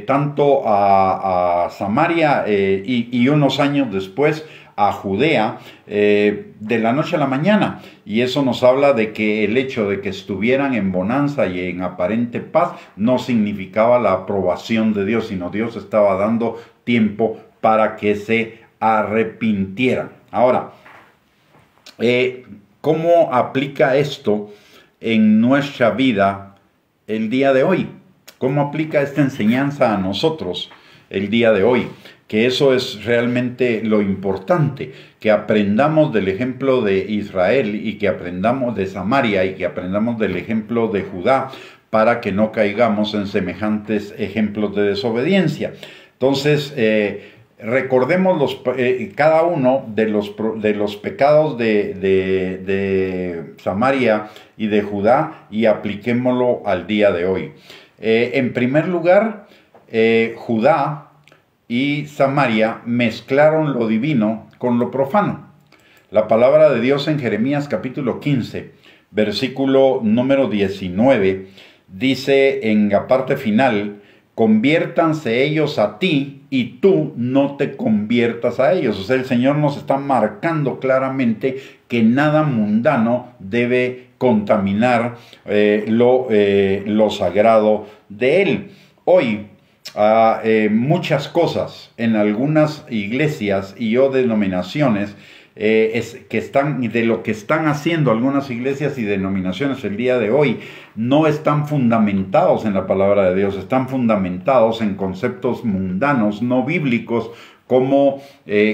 tanto a Samaria y unos años después a Judea, de la noche a la mañana. Y eso nos habla de que el hecho de que estuvieran en bonanza y en aparente paz no significaba la aprobación de Dios, sino Dios estaba dando tiempo para que se arrepintieran. Ahora, ¿cómo aplica esto en nuestra vida el día de hoy? ¿Cómo aplica esta enseñanza a nosotros el día de hoy? Que eso es realmente lo importante, que aprendamos del ejemplo de Israel, y que aprendamos de Samaria, y que aprendamos del ejemplo de Judá, para que no caigamos en semejantes ejemplos de desobediencia. Entonces, recordemos cada uno de los pecados de Samaria y de Judá, y apliquémoslo al día de hoy. En primer lugar, Judá y Samaria mezclaron lo divino con lo profano. La palabra de Dios en Jeremías capítulo 15, versículo número 19, dice en la parte final: conviértanse ellos a ti y tú no te conviertas a ellos. O sea, el Señor nos está marcando claramente que nada mundano debe contaminar lo sagrado de Él. Hoy, muchas cosas en algunas iglesias y o denominaciones de lo que están haciendo algunas iglesias y denominaciones el día de hoy, no están fundamentados en la palabra de Dios, están fundamentados en conceptos mundanos, no bíblicos, como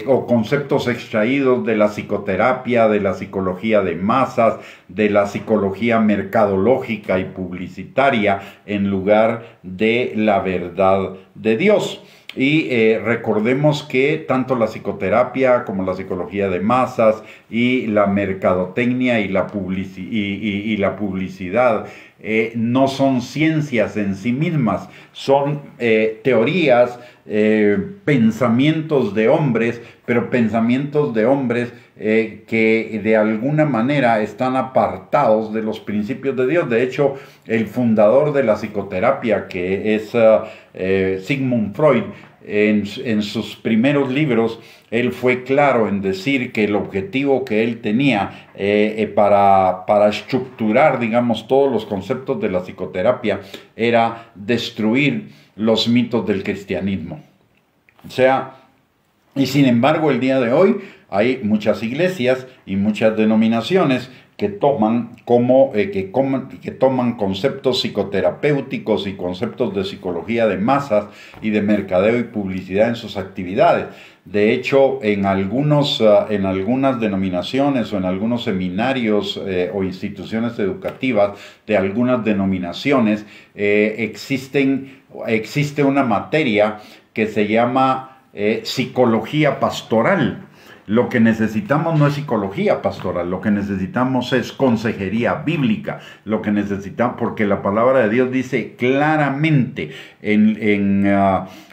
o conceptos extraídos de la psicoterapia, de la psicología de masas, de la psicología mercadológica y publicitaria, en lugar de la verdad de Dios. Y recordemos que tanto la psicoterapia como la psicología de masas y la mercadotecnia y la publicidad no son ciencias en sí mismas, son teorías, pensamientos de hombres, pero pensamientos de hombres que de alguna manera están apartados de los principios de Dios. De hecho, el fundador de la psicoterapia, que es Sigmund Freud, en sus primeros libros, él fue claro en decir que el objetivo que él tenía para estructurar, digamos, todos los conceptos de la psicoterapia era destruir los mitos del cristianismo. O sea, y sin embargo, el día de hoy hay muchas iglesias y muchas denominaciones que toman conceptos psicoterapéuticos y conceptos de psicología de masas y de mercadeo y publicidad en sus actividades. De hecho, en algunas denominaciones o en algunos seminarios o instituciones educativas de algunas denominaciones existe una materia que se llama psicología pastoral. Lo que necesitamos no es psicología pastoral, lo que necesitamos es consejería bíblica, lo que necesitamos, porque la palabra de Dios dice claramente en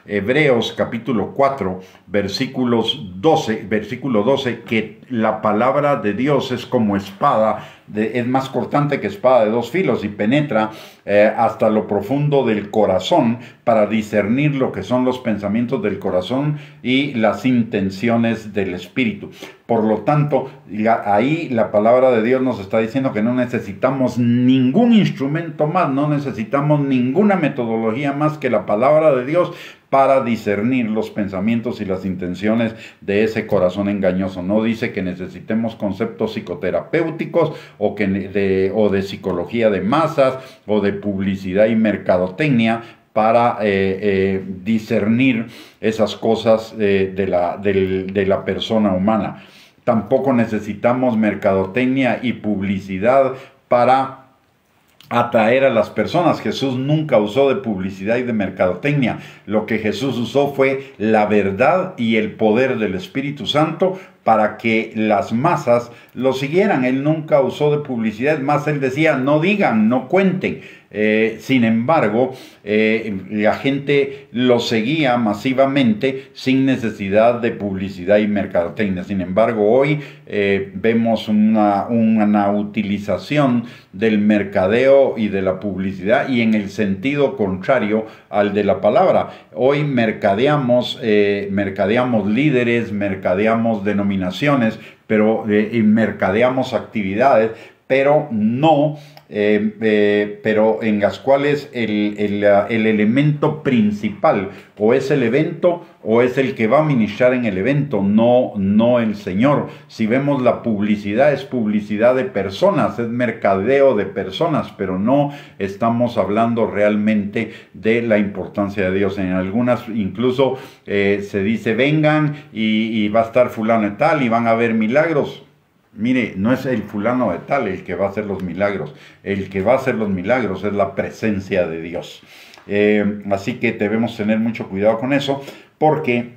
Hebreos capítulo 4, versículo 12, que la palabra de Dios es como espada, es más cortante que espada de dos filos y penetra hasta lo profundo del corazón para discernir lo que son los pensamientos del corazón y las intenciones del espíritu. Por lo tanto, ahí la palabra de Dios nos está diciendo que no necesitamos ningún instrumento más, no necesitamos ninguna metodología más que la palabra de Dios para discernir los pensamientos y las intenciones de ese corazón engañoso. No dice que necesitemos conceptos psicoterapéuticos o de psicología de masas o de publicidad y mercadotecnia para discernir esas cosas de la persona humana. Tampoco necesitamos mercadotecnia y publicidad para atraer a las personas. Jesús nunca usó de publicidad y de mercadotecnia. Lo que Jesús usó fue la verdad y el poder del Espíritu Santo para que las masas lo siguieran. Él nunca usó de publicidad, más él decía, no digan, no cuenten. Sin embargo, la gente lo seguía masivamente sin necesidad de publicidad y mercadotecnia. Sin embargo, hoy vemos una utilización del mercadeo y de la publicidad y en el sentido contrario al de la palabra. Hoy mercadeamos líderes, mercadeamos denominaciones, pero mercadeamos actividades, pero no pero en las cuales el elemento principal o es el evento o es el que va a ministrar en el evento, no el Señor. Si vemos la publicidad, es publicidad de personas, es mercadeo de personas, pero no estamos hablando realmente de la importancia de Dios. En algunas incluso se dice vengan y va a estar fulano y tal y van a haber milagros. Mire, no es el fulano de tal el que va a hacer los milagros. El que va a hacer los milagros es la presencia de Dios. Así que debemos tener mucho cuidado con eso, porque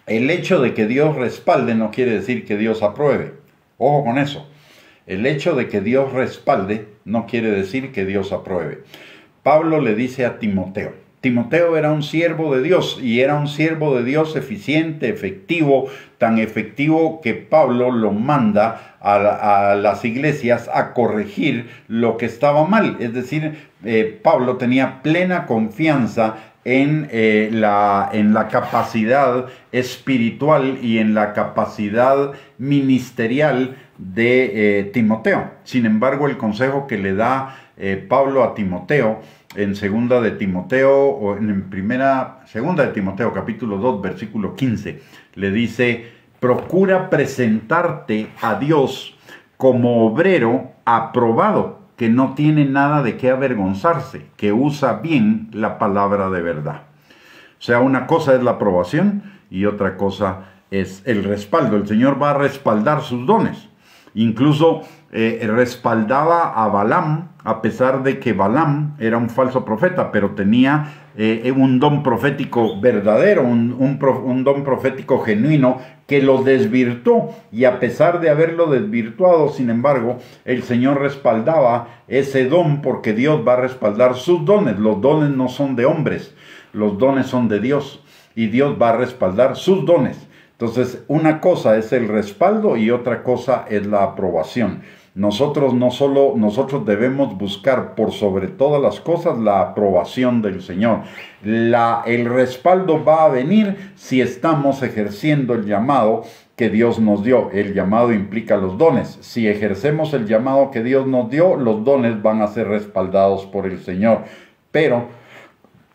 el hecho de que Dios respalde no quiere decir que Dios apruebe. Ojo con eso. El hecho de que Dios respalde no quiere decir que Dios apruebe. Pablo le dice a Timoteo. Timoteo era un siervo de Dios y era un siervo de Dios eficiente, efectivo, tan efectivo que Pablo lo manda a las iglesias a corregir lo que estaba mal. Es decir, Pablo tenía plena confianza en la capacidad espiritual y en la capacidad ministerial de Timoteo. Sin embargo, el consejo que le da Pablo a Timoteo en segunda de Timoteo capítulo 2, versículo 15, le dice, procura presentarte a Dios como obrero aprobado, que no tiene nada de qué avergonzarse, que usa bien la palabra de verdad. O sea, una cosa es la aprobación y otra cosa es el respaldo. El Señor va a respaldar sus dones. Incluso respaldaba a Balaam, a pesar de que Balaam era un falso profeta, pero tenía un don profético verdadero, un don profético genuino que lo desvirtuó, y a pesar de haberlo desvirtuado, sin embargo, el Señor respaldaba ese don, porque Dios va a respaldar sus dones. Los dones no son de hombres, los dones son de Dios, y Dios va a respaldar sus dones. Entonces, una cosa es el respaldo y otra cosa es la aprobación. Nosotros debemos buscar por sobre todas las cosas la aprobación del Señor. El respaldo va a venir si estamos ejerciendo el llamado que Dios nos dio. El llamado implica los dones. Si ejercemos el llamado que Dios nos dio, los dones van a ser respaldados por el Señor. Pero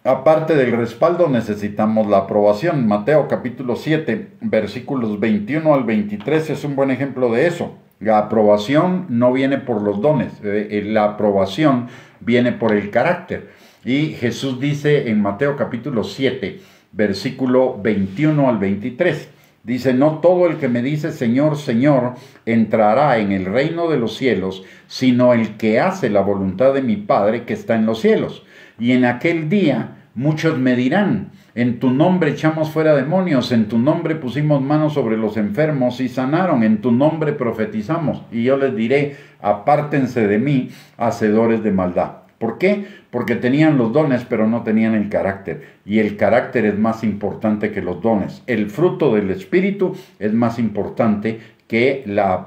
aparte del respaldo, necesitamos la aprobación. Mateo capítulo 7, versículos 21 al 23 es un buen ejemplo de eso. La aprobación no viene por los dones, la aprobación viene por el carácter. Y Jesús dice en Mateo capítulo 7, versículo 21 al 23, dice: no todo el que me dice Señor, Señor, entrará en el reino de los cielos, sino el que hace la voluntad de mi Padre que está en los cielos. Y en aquel día muchos me dirán: en tu nombre echamos fuera demonios, en tu nombre pusimos manos sobre los enfermos y sanaron, en tu nombre profetizamos. Y yo les diré: apártense de mí, hacedores de maldad. ¿Por qué? Porque tenían los dones, pero no tenían el carácter. Y el carácter es más importante que los dones. El fruto del Espíritu es más importante que la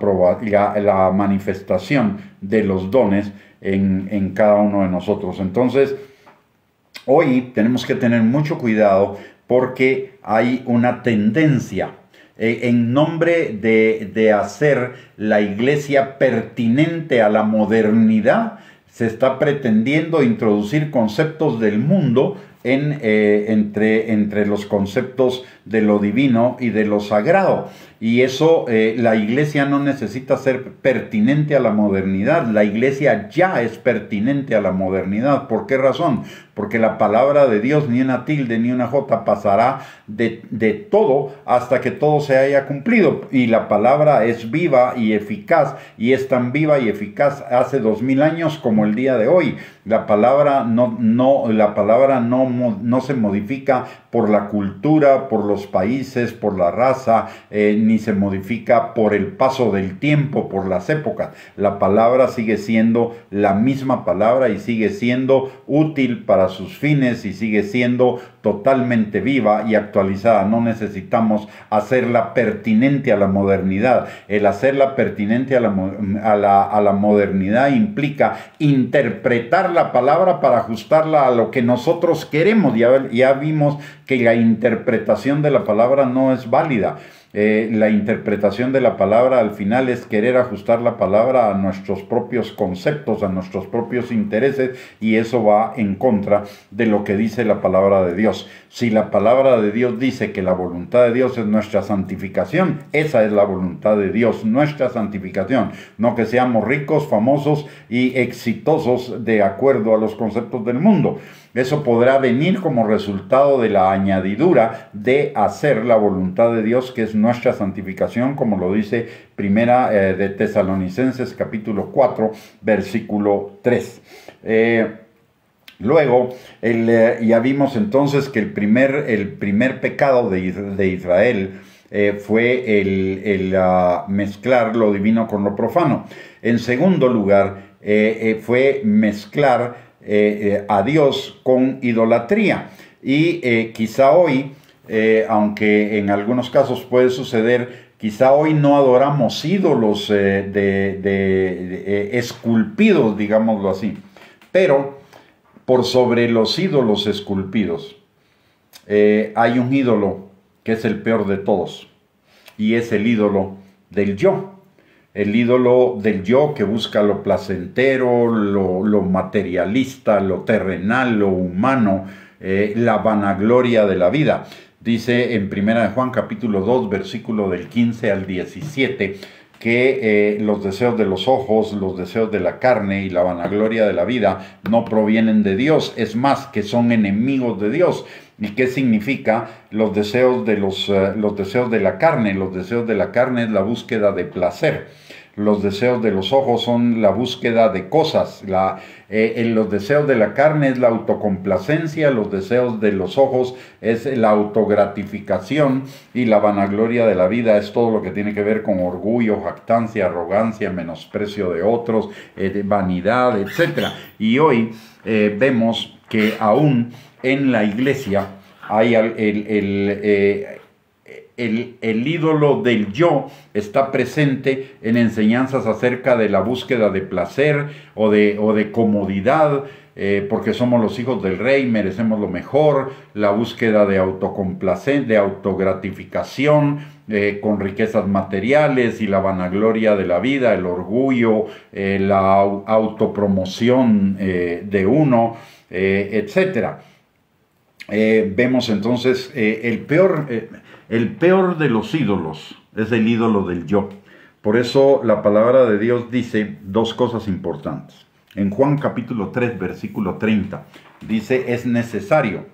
manifestación de los dones en cada uno de nosotros. Entonces, hoy tenemos que tener mucho cuidado porque hay una tendencia en nombre de hacer la iglesia pertinente a la modernidad. Se está pretendiendo introducir conceptos del mundo entre los conceptos de lo divino y de lo sagrado. Y eso, la iglesia no necesita ser pertinente a la modernidad. La iglesia ya es pertinente a la modernidad. ¿Por qué razón? Porque la palabra de Dios, ni una tilde ni una jota, pasará de todo hasta que todo se haya cumplido. Y la palabra es viva y eficaz, y es tan viva y eficaz hace 2000 años como el día de hoy. La palabra no se modifica por la cultura, por los países, por la raza, ni se modifica por el paso del tiempo, por las épocas. La palabra sigue siendo la misma palabra y sigue siendo útil para sus fines y sigue siendo totalmente viva y actualizada. No necesitamos hacerla pertinente a la modernidad. El hacerla pertinente a la modernidad implica interpretar la palabra para ajustarla a lo que nosotros queremos. Ya vimos que la interpretación de la palabra no es válida. La interpretación de la palabra al final es querer ajustar la palabra a nuestros propios conceptos, a nuestros propios intereses, y eso va en contra de lo que dice la palabra de Dios. Si la palabra de Dios dice que la voluntad de Dios es nuestra santificación, esa es la voluntad de Dios, nuestra santificación, no que seamos ricos, famosos y exitosos de acuerdo a los conceptos del mundo. Eso podrá venir como resultado de la añadidura de hacer la voluntad de Dios, que es nuestra santificación, como lo dice Primera de Tesalonicenses capítulo 4, versículo 3. Luego, ya vimos entonces que el primer pecado de Israel fue el mezclar lo divino con lo profano. En segundo lugar, fue mezclar a Dios con idolatría. Y quizá hoy, aunque en algunos casos puede suceder, quizá hoy no adoramos ídolos esculpidos, digámoslo así. Pero por sobre los ídolos esculpidos hay un ídolo que es el peor de todos, y es el ídolo del yo. El ídolo del yo, que busca lo placentero, lo materialista, lo terrenal, lo humano, la vanagloria de la vida. Dice en Primera de Juan capítulo 2, versículo del 15 al 17, que los deseos de los ojos, los deseos de la carne y la vanagloria de la vida no provienen de Dios, es más, que son enemigos de Dios. ¿Y qué significa los deseos de los deseos de la carne? Los deseos de la carne es la búsqueda de placer. Los deseos de los ojos son la búsqueda de cosas. Los deseos de la carne es la autocomplacencia, los deseos de los ojos es la autogratificación, y la vanagloria de la vida es todo lo que tiene que ver con orgullo, jactancia, arrogancia, menosprecio de otros, vanidad, etc. Y hoy vemos que aún en la iglesia hay el ídolo del yo está presente en enseñanzas acerca de la búsqueda de placer o de comodidad, porque somos los hijos del rey, merecemos lo mejor, la búsqueda de autocomplacencia, de autogratificación, con riquezas materiales, y la vanagloria de la vida, el orgullo, la autopromoción de uno, etcétera. Vemos entonces el peor de los ídolos es el ídolo del yo. Por eso la palabra de Dios dice dos cosas importantes. En Juan capítulo 3, versículo 30, dice: es necesario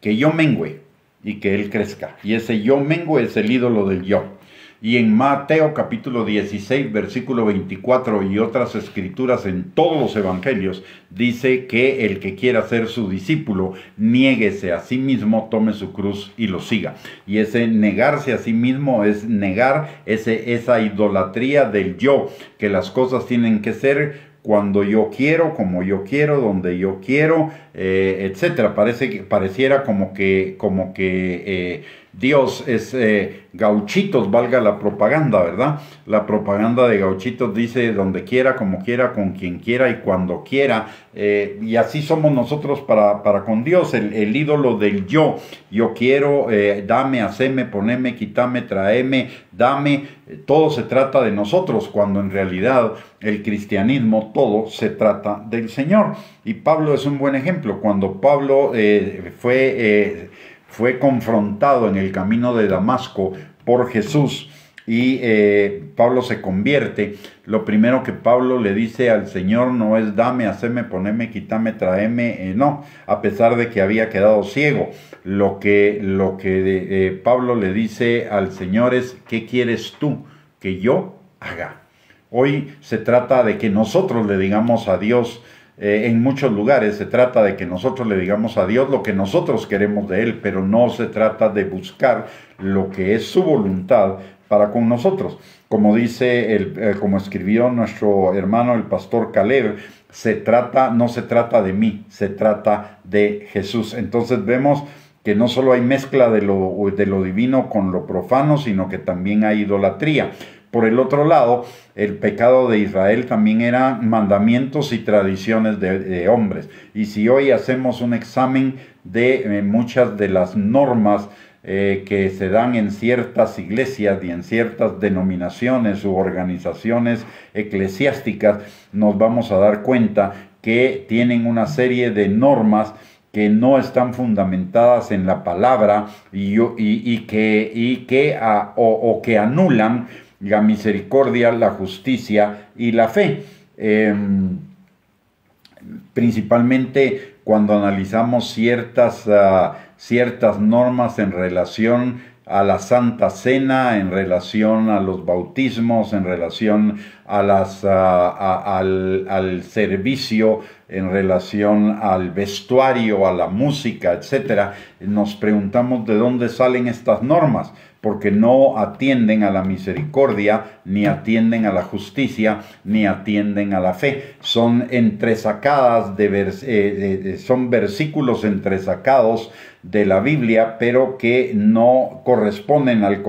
que yo mengüe y que Él crezca. Y ese yo mengüe es el ídolo del yo. Y en Mateo capítulo 16, versículo 24 y otras escrituras en todos los evangelios, dice que el que quiera ser su discípulo, niéguese a sí mismo, tome su cruz y lo siga. Y ese negarse a sí mismo es negar esa idolatría del yo, que las cosas tienen que ser cuando yo quiero, como yo quiero, donde yo quiero, etcétera. Pareciera como que Dios es Gauchitos, valga la propaganda, ¿verdad? La propaganda de Gauchitos dice donde quiera, como quiera, con quien quiera y cuando quiera. Y así somos nosotros para con Dios, el ídolo del yo. Yo quiero, dame, haceme, poneme, quítame, traeme, dame. Todo se trata de nosotros, cuando en realidad el cristianismo, todo se trata del Señor. Y Pablo es un buen ejemplo. Cuando Pablo fue confrontado en el camino de Damasco por Jesús, y Pablo se convierte, lo primero que Pablo le dice al Señor no es dame, haceme, poneme, quítame, traeme, no, a pesar de que había quedado ciego. Lo que Pablo le dice al Señor es: ¿qué quieres tú que yo haga? Hoy se trata de que nosotros le digamos a Dios. En muchos lugares se trata de que nosotros le digamos a Dios lo que nosotros queremos de Él, pero no se trata de buscar lo que es su voluntad para con nosotros. Como como escribió nuestro hermano el pastor Caleb, no se trata de mí, se trata de Jesús. Entonces vemos que no solo hay mezcla de lo divino con lo profano, sino que también hay idolatría. Por el otro lado, el pecado de Israel también era mandamientos y tradiciones de hombres. Y si hoy hacemos un examen de muchas de las normas que se dan en ciertas iglesias y en ciertas denominaciones u organizaciones eclesiásticas, nos vamos a dar cuenta que tienen una serie de normas que no están fundamentadas en la palabra que anulan la misericordia, la justicia y la fe. Principalmente cuando analizamos ciertas normas en relación a la Santa Cena, en relación a los bautismos, en relación al servicio, en relación al vestuario, a la música, etc., nos preguntamos de dónde salen estas normas, porque no atienden a la misericordia, ni atienden a la justicia, ni atienden a la fe. Son entresacadas, son versículos entresacados de la Biblia, pero que no corresponden al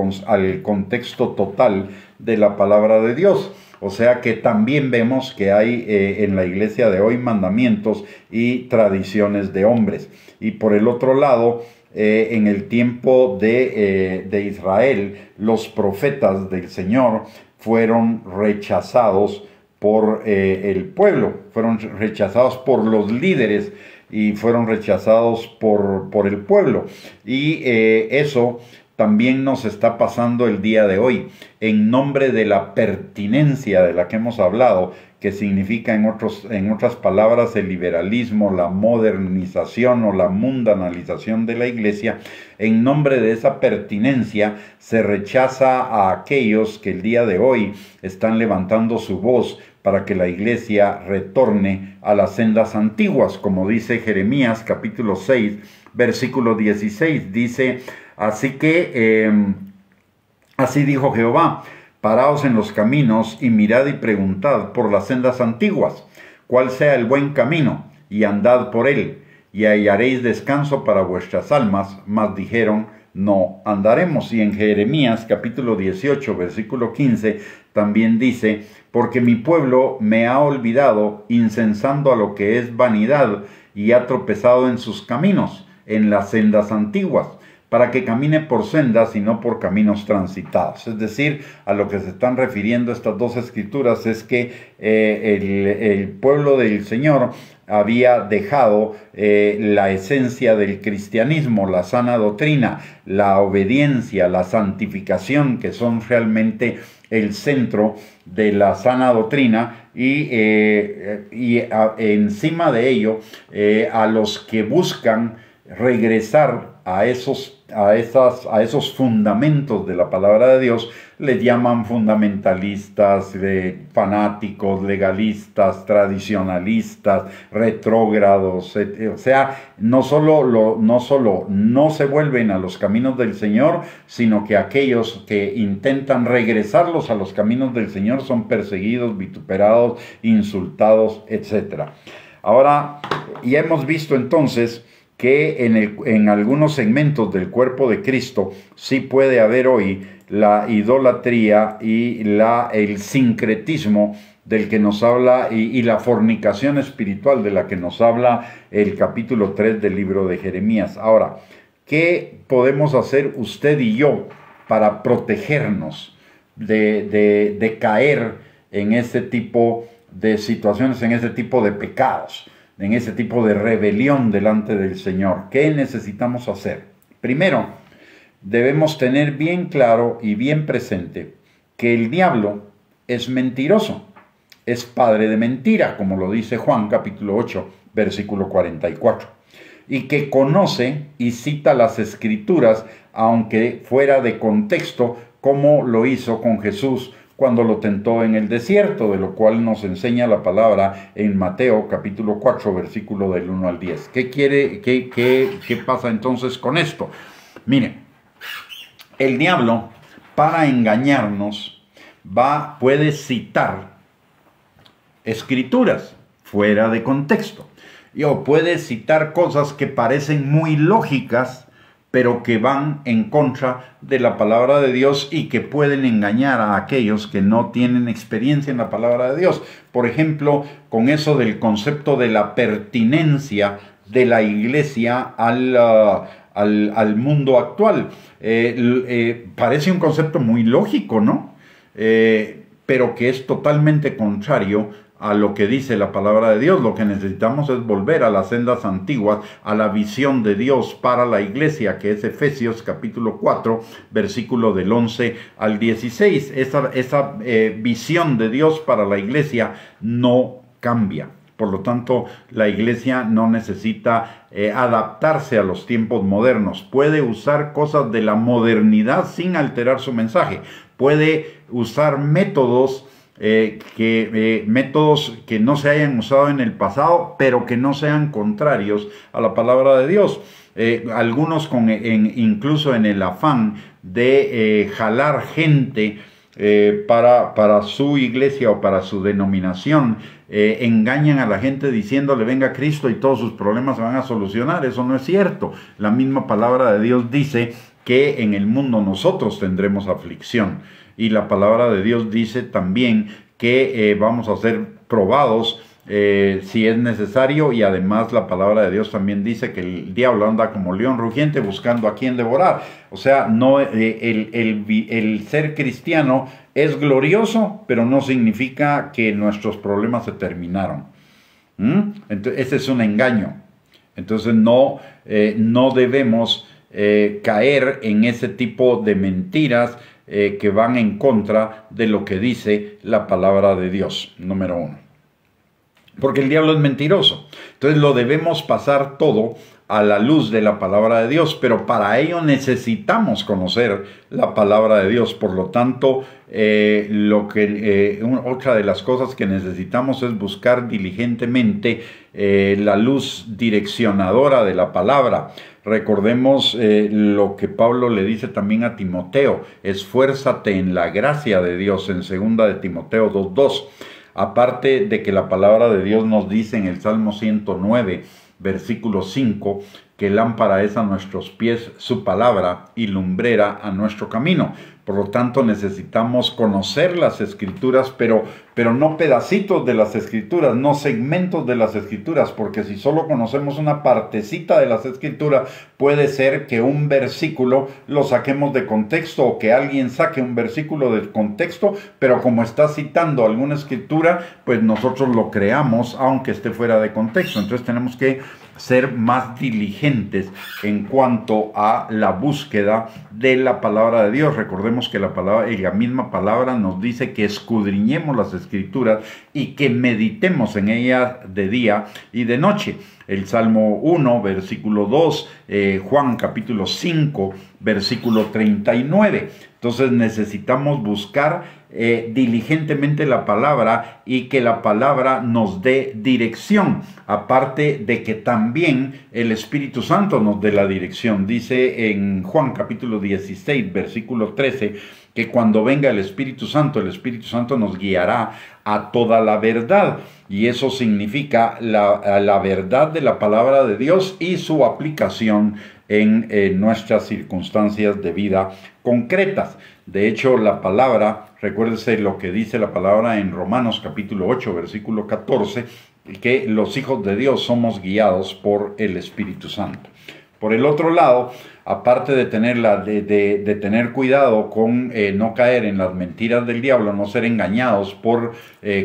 contexto total de la palabra de Dios. O sea que también vemos que hay en la iglesia de hoy mandamientos y tradiciones de hombres. Y por el otro lado, en el tiempo de Israel, los profetas del Señor fueron rechazados por el pueblo, fueron rechazados por los líderes y fueron rechazados por el pueblo. Y eso también nos está pasando el día de hoy, en nombre de la pertinencia de la que hemos hablado, que significa en otras palabras el liberalismo, la modernización o la mundanalización de la iglesia. En nombre de esa pertinencia se rechaza a aquellos que el día de hoy están levantando su voz para que la iglesia retorne a las sendas antiguas, como dice Jeremías capítulo 6, versículo 16, dice: así dijo Jehová, paraos en los caminos y mirad y preguntad por las sendas antiguas, cuál sea el buen camino, y andad por él, y hallaréis descanso para vuestras almas. Mas dijeron: no andaremos. Y en Jeremías capítulo 18, versículo 15, también dice: porque mi pueblo me ha olvidado, incensando a lo que es vanidad, y ha tropezado en sus caminos, en las sendas antiguas, para que camine por sendas y no por caminos transitados. Es decir, a lo que se están refiriendo estas dos escrituras es que el pueblo del Señor había dejado la esencia del cristianismo, la sana doctrina, la obediencia, la santificación, que son realmente el centro de la sana doctrina, y encima de ello, a los que buscan regresar a esos fundamentos de la palabra de Dios, les llaman fundamentalistas, fanáticos, legalistas, tradicionalistas, retrógrados. O sea, no solo no se vuelven a los caminos del Señor, sino que aquellos que intentan regresarlos a los caminos del Señor son perseguidos, vituperados, insultados, etc. Ahora, ya hemos visto entonces que en algunos segmentos del cuerpo de Cristo sí puede haber hoy la idolatría y el sincretismo del que nos habla, y la fornicación espiritual de la que nos habla el capítulo 3 del libro de Jeremías. Ahora, ¿qué podemos hacer usted y yo para protegernos de caer en este tipo de situaciones, en este tipo de pecados, en ese tipo de rebelión delante del Señor? ¿Qué necesitamos hacer? Primero, debemos tener bien claro y bien presente que el diablo es mentiroso, es padre de mentira, como lo dice Juan capítulo 8, versículo 44, y que conoce y cita las escrituras, aunque fuera de contexto, como lo hizo con Jesús cuando lo tentó en el desierto, de lo cual nos enseña la palabra en Mateo capítulo 4, versículo del 1 al 10. ¿Qué pasa entonces con esto? Mire, el diablo, para engañarnos, puede citar escrituras fuera de contexto, o puede citar cosas que parecen muy lógicas, pero que van en contra de la palabra de Dios y que pueden engañar a aquellos que no tienen experiencia en la palabra de Dios. Por ejemplo, con eso del concepto de la pertinencia de la iglesia al mundo actual. Parece un concepto muy lógico, ¿no? Pero que es totalmente contrario a lo que dice la palabra de Dios. Lo que necesitamos es volver a las sendas antiguas, a la visión de Dios para la iglesia, que es Efesios capítulo 4, versículo del 11 al 16. Esa visión de Dios para la iglesia no cambia. Por lo tanto, la iglesia no necesita adaptarse a los tiempos modernos. Puede usar cosas de la modernidad sin alterar su mensaje. Puede usar métodos que no se hayan usado en el pasado, pero que no sean contrarios a la palabra de Dios. Algunos incluso en el afán de jalar gente para su iglesia o para su denominación, engañan a la gente diciéndole: venga a Cristo y todos sus problemas se van a solucionar. Eso no es cierto. La misma palabra de Dios dice que en el mundo nosotros tendremos aflicción. Y la palabra de Dios dice también que vamos a ser probados si es necesario, y además la palabra de Dios también dice que el diablo anda como león rugiente buscando a quien devorar. O sea, no, el ser cristiano es glorioso, pero no significa que nuestros problemas se terminaron. Entonces, ese es un engaño. Entonces no debemos caer en ese tipo de mentiras que van en contra de lo que dice la palabra de Dios, número uno. Porque el diablo es mentiroso. Entonces lo debemos pasar todo a la luz de la palabra de Dios, pero para ello necesitamos conocer la palabra de Dios. Por lo tanto, otra de las cosas que necesitamos es buscar diligentemente la luz direccionadora de la palabra. Recordemos lo que Pablo le dice también a Timoteo: esfuérzate en la gracia de Dios, en 2 de Timoteo 2:2. Aparte de que la palabra de Dios nos dice en el Salmo 109, versículo 5, que lámpara es a nuestros pies su palabra y lumbrera a nuestro camino. Por lo tanto, necesitamos conocer las Escrituras, pero no pedacitos de las Escrituras, no segmentos de las Escrituras, porque si solo conocemos una partecita de las Escrituras, puede ser que un versículo lo saquemos de contexto, o que alguien saque un versículo del contexto, pero como está citando alguna Escritura, pues nosotros lo creamos, aunque esté fuera de contexto. Entonces tenemos que ser más diligentes en cuanto a la búsqueda de la palabra de Dios. Recordemos que la misma palabra nos dice que escudriñemos las Escrituras y que meditemos en ellas de día y de noche. El Salmo 1, versículo 2, Juan capítulo 5, versículo 39. Entonces necesitamos buscar diligentemente la palabra y que la palabra nos dé dirección, aparte de que también el Espíritu Santo nos dé la dirección. Dice en Juan capítulo 16, versículo 13, que cuando venga el Espíritu Santo nos guiará a toda la verdad. Y eso significa la verdad de la palabra de Dios y su aplicación en nuestras circunstancias de vida concretas. De hecho, la palabra, recuérdese lo que dice la palabra en Romanos capítulo 8, versículo 14, que los hijos de Dios somos guiados por el Espíritu Santo. Por el otro lado, aparte de tener cuidado con no caer en las mentiras del diablo, no ser engañados por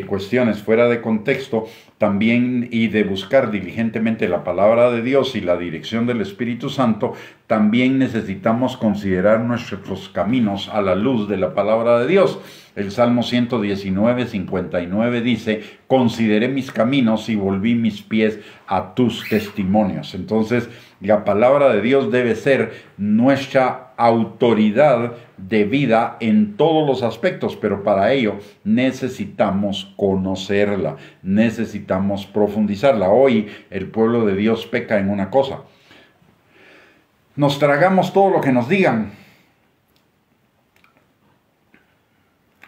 cuestiones fuera de contexto, también, y de buscar diligentemente la palabra de Dios y la dirección del Espíritu Santo, también necesitamos considerar nuestros caminos a la luz de la palabra de Dios. El Salmo 119, 59 dice: consideré mis caminos y volví mis pies a tus testimonios. Entonces, la palabra de Dios debe ser nuestra autoridad de vida en todos los aspectos, pero para ello necesitamos conocerla, necesitamos profundizarla. Hoy el pueblo de Dios peca en una cosa: nos tragamos todo lo que nos digan,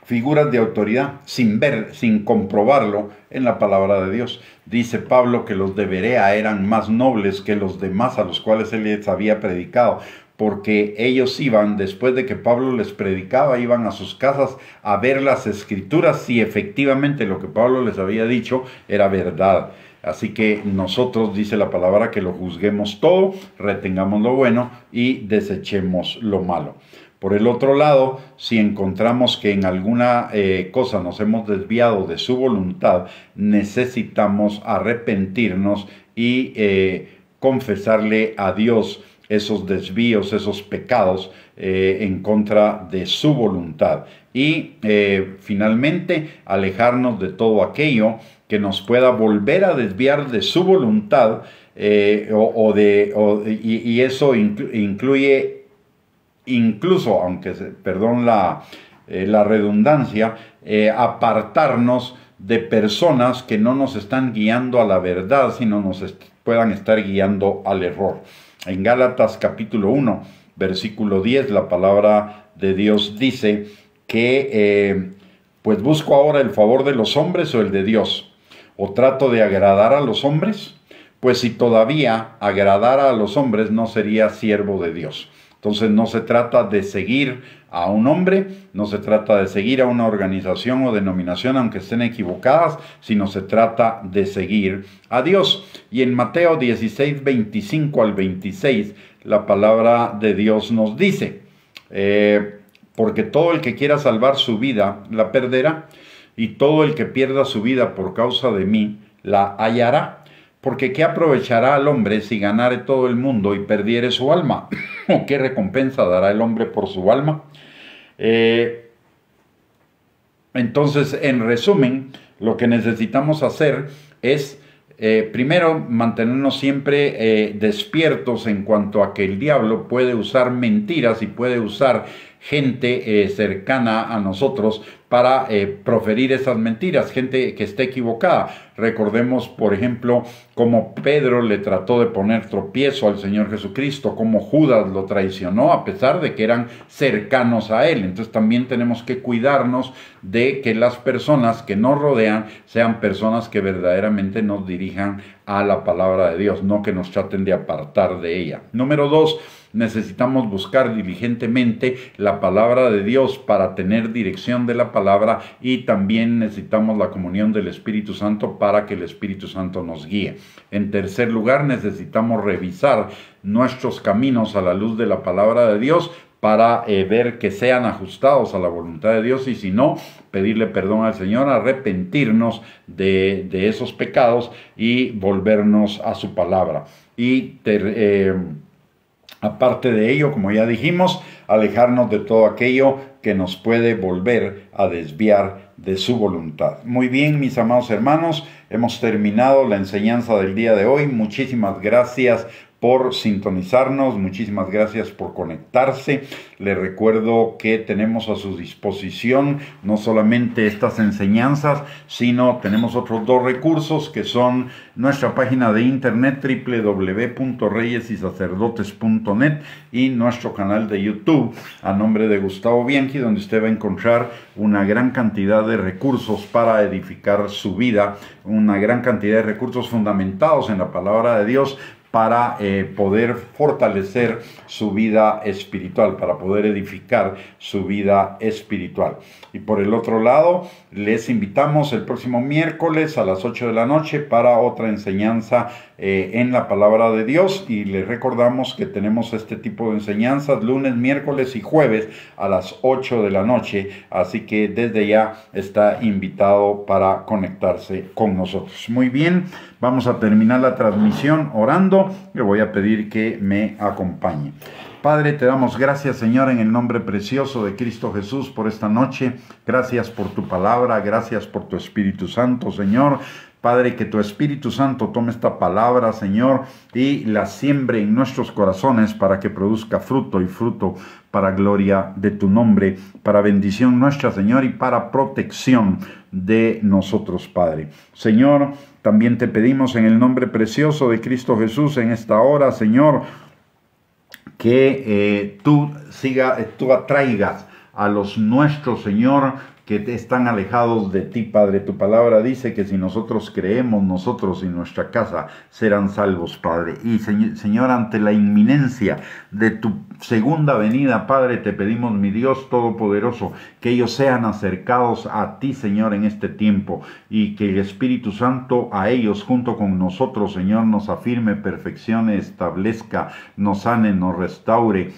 figuras de autoridad, sin ver, sin comprobarlo en la palabra de Dios. Dice Pablo que los de Berea eran más nobles que los demás a los cuales él les había predicado, porque ellos iban, después de que Pablo les predicaba, iban a sus casas a ver las Escrituras si efectivamente lo que Pablo les había dicho era verdad. Así que nosotros, dice la palabra, que lo juzguemos todo, retengamos lo bueno y desechemos lo malo. Por el otro lado, si encontramos que en alguna cosa nos hemos desviado de su voluntad, necesitamos arrepentirnos y confesarle a Dios esos desvíos, esos pecados en contra de su voluntad. Y finalmente, alejarnos de todo aquello que nos pueda volver a desviar de su voluntad, y eso incluye incluso, aunque perdón la redundancia, apartarnos de personas que no nos están guiando a la verdad, sino nos puedan estar guiando al error. En Gálatas capítulo 1, versículo 10, la palabra de Dios dice que pues busco ahora el favor de los hombres o el de Dios, o trato de agradar a los hombres, pues si todavía agradara a los hombres no sería siervo de Dios. Entonces no se trata de seguir a un hombre, no se trata de seguir a una organización o denominación, aunque estén equivocadas, sino se trata de seguir a Dios. Y en Mateo 16, 25 al 26, la palabra de Dios nos dice: porque todo el que quiera salvar su vida la perderá, y todo el que pierda su vida por causa de mí la hallará. Porque ¿qué aprovechará al hombre si ganare todo el mundo y perdiere su alma? ¿O qué recompensa dará el hombre por su alma? Entonces, en resumen, lo que necesitamos hacer es, primero, mantenernos siempre despiertos en cuanto a que el diablo puede usar mentiras y puede usar gente cercana a nosotros para proferir esas mentiras, gente que esté equivocada. Recordemos, por ejemplo, cómo Pedro le trató de poner tropiezo al Señor Jesucristo, cómo Judas lo traicionó a pesar de que eran cercanos a él. Entonces también tenemos que cuidarnos de que las personas que nos rodean sean personas que verdaderamente nos dirijan a la palabra de Dios, no que nos traten de apartar de ella. Número 2, necesitamos buscar diligentemente la palabra de Dios para tener dirección de la palabra, y también necesitamos la comunión del Espíritu Santo para que el Espíritu Santo nos guíe. En tercer lugar, necesitamos revisar nuestros caminos a la luz de la palabra de Dios para ver que sean ajustados a la voluntad de Dios, y si no, pedirle perdón al Señor, arrepentirnos de esos pecados y volvernos a su palabra. Y aparte de ello, como ya dijimos, alejarnos de todo aquello que nos puede volver a desviar de su voluntad. Muy bien, mis amados hermanos, hemos terminado la enseñanza del día de hoy. Muchísimas gracias por sintonizarnos, muchísimas gracias por conectarse. Les recuerdo que tenemos a su disposición no solamente estas enseñanzas, sino tenemos otros 2 recursos que son nuestra página de internet www.reyesysacerdotes.net y nuestro canal de YouTube a nombre de Gustavo Bianchi, donde usted va a encontrar una gran cantidad de recursos para edificar su vida, una gran cantidad de recursos fundamentados en la palabra de Dios, para poder fortalecer su vida espiritual, para poder edificar su vida espiritual. Y por el otro lado, les invitamos el próximo miércoles a las 8 de la noche para otra enseñanza en la palabra de Dios, y les recordamos que tenemos este tipo de enseñanzas lunes, miércoles y jueves a las 8 de la noche, así que desde ya está invitado para conectarse con nosotros. Muy bien, vamos a terminar la transmisión orando. Le voy a pedir que me acompañe. Padre, te damos gracias, Señor, en el nombre precioso de Cristo Jesús por esta noche. Gracias por tu palabra, gracias por tu Espíritu Santo, Señor. Padre, que tu Espíritu Santo tome esta palabra, Señor, y la siembre en nuestros corazones para que produzca fruto, y fruto para gloria de tu nombre, para bendición nuestra, Señor, y para protección de nosotros, Padre. Señor, también te pedimos en el nombre precioso de Cristo Jesús en esta hora, Señor, que tú atraigas a los nuestros, Señor, que están alejados de ti, Padre. Tu palabra dice que si nosotros creemos, nosotros y nuestra casa serán salvos, Padre. Y Señor, ante la inminencia de tu segunda venida, Padre, te pedimos, mi Dios Todopoderoso, que ellos sean acercados a ti, Señor, en este tiempo, y que el Espíritu Santo a ellos, junto con nosotros, Señor, nos afirme, perfeccione, establezca, nos sane, nos restaure,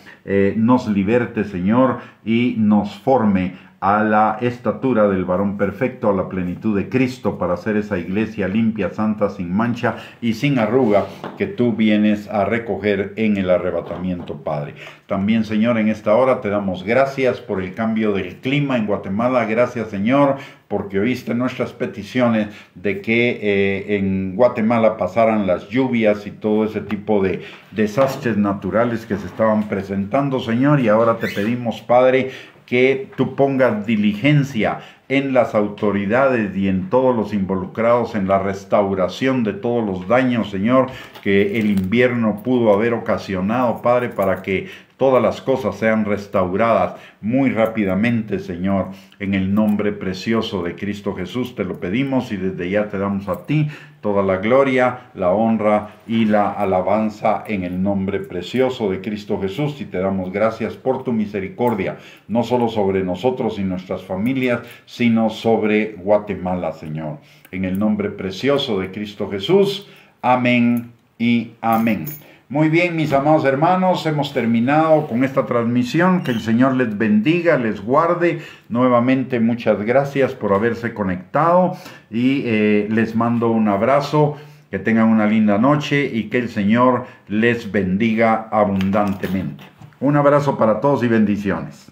nos liberte, Señor, y nos forme a la estatura del varón perfecto, a la plenitud de Cristo, para hacer esa iglesia limpia, santa, sin mancha y sin arruga, que tú vienes a recoger en el arrebatamiento, Padre. También, Señor, en esta hora te damos gracias por el cambio del clima en Guatemala. Gracias, Señor, porque oíste nuestras peticiones de que en Guatemala pasaran las lluvias y todo ese tipo de desastres naturales que se estaban presentando, Señor. Y ahora te pedimos, Padre, que tú pongas diligencia en las autoridades y en todos los involucrados en la restauración de todos los daños, Señor, que el invierno pudo haber ocasionado, Padre, para que todas las cosas sean restauradas muy rápidamente, Señor. En el nombre precioso de Cristo Jesús te lo pedimos, y desde ya te damos a ti toda la gloria, la honra y la alabanza en el nombre precioso de Cristo Jesús. Y te damos gracias por tu misericordia, no solo sobre nosotros y nuestras familias, sino sobre Guatemala, Señor. En el nombre precioso de Cristo Jesús. Amén y amén. Muy bien, mis amados hermanos, hemos terminado con esta transmisión. Que el Señor les bendiga, les guarde. Nuevamente, muchas gracias por haberse conectado, y les mando un abrazo Que tengan una linda noche y que el Señor les bendiga abundantemente. Un abrazo para todos y bendiciones.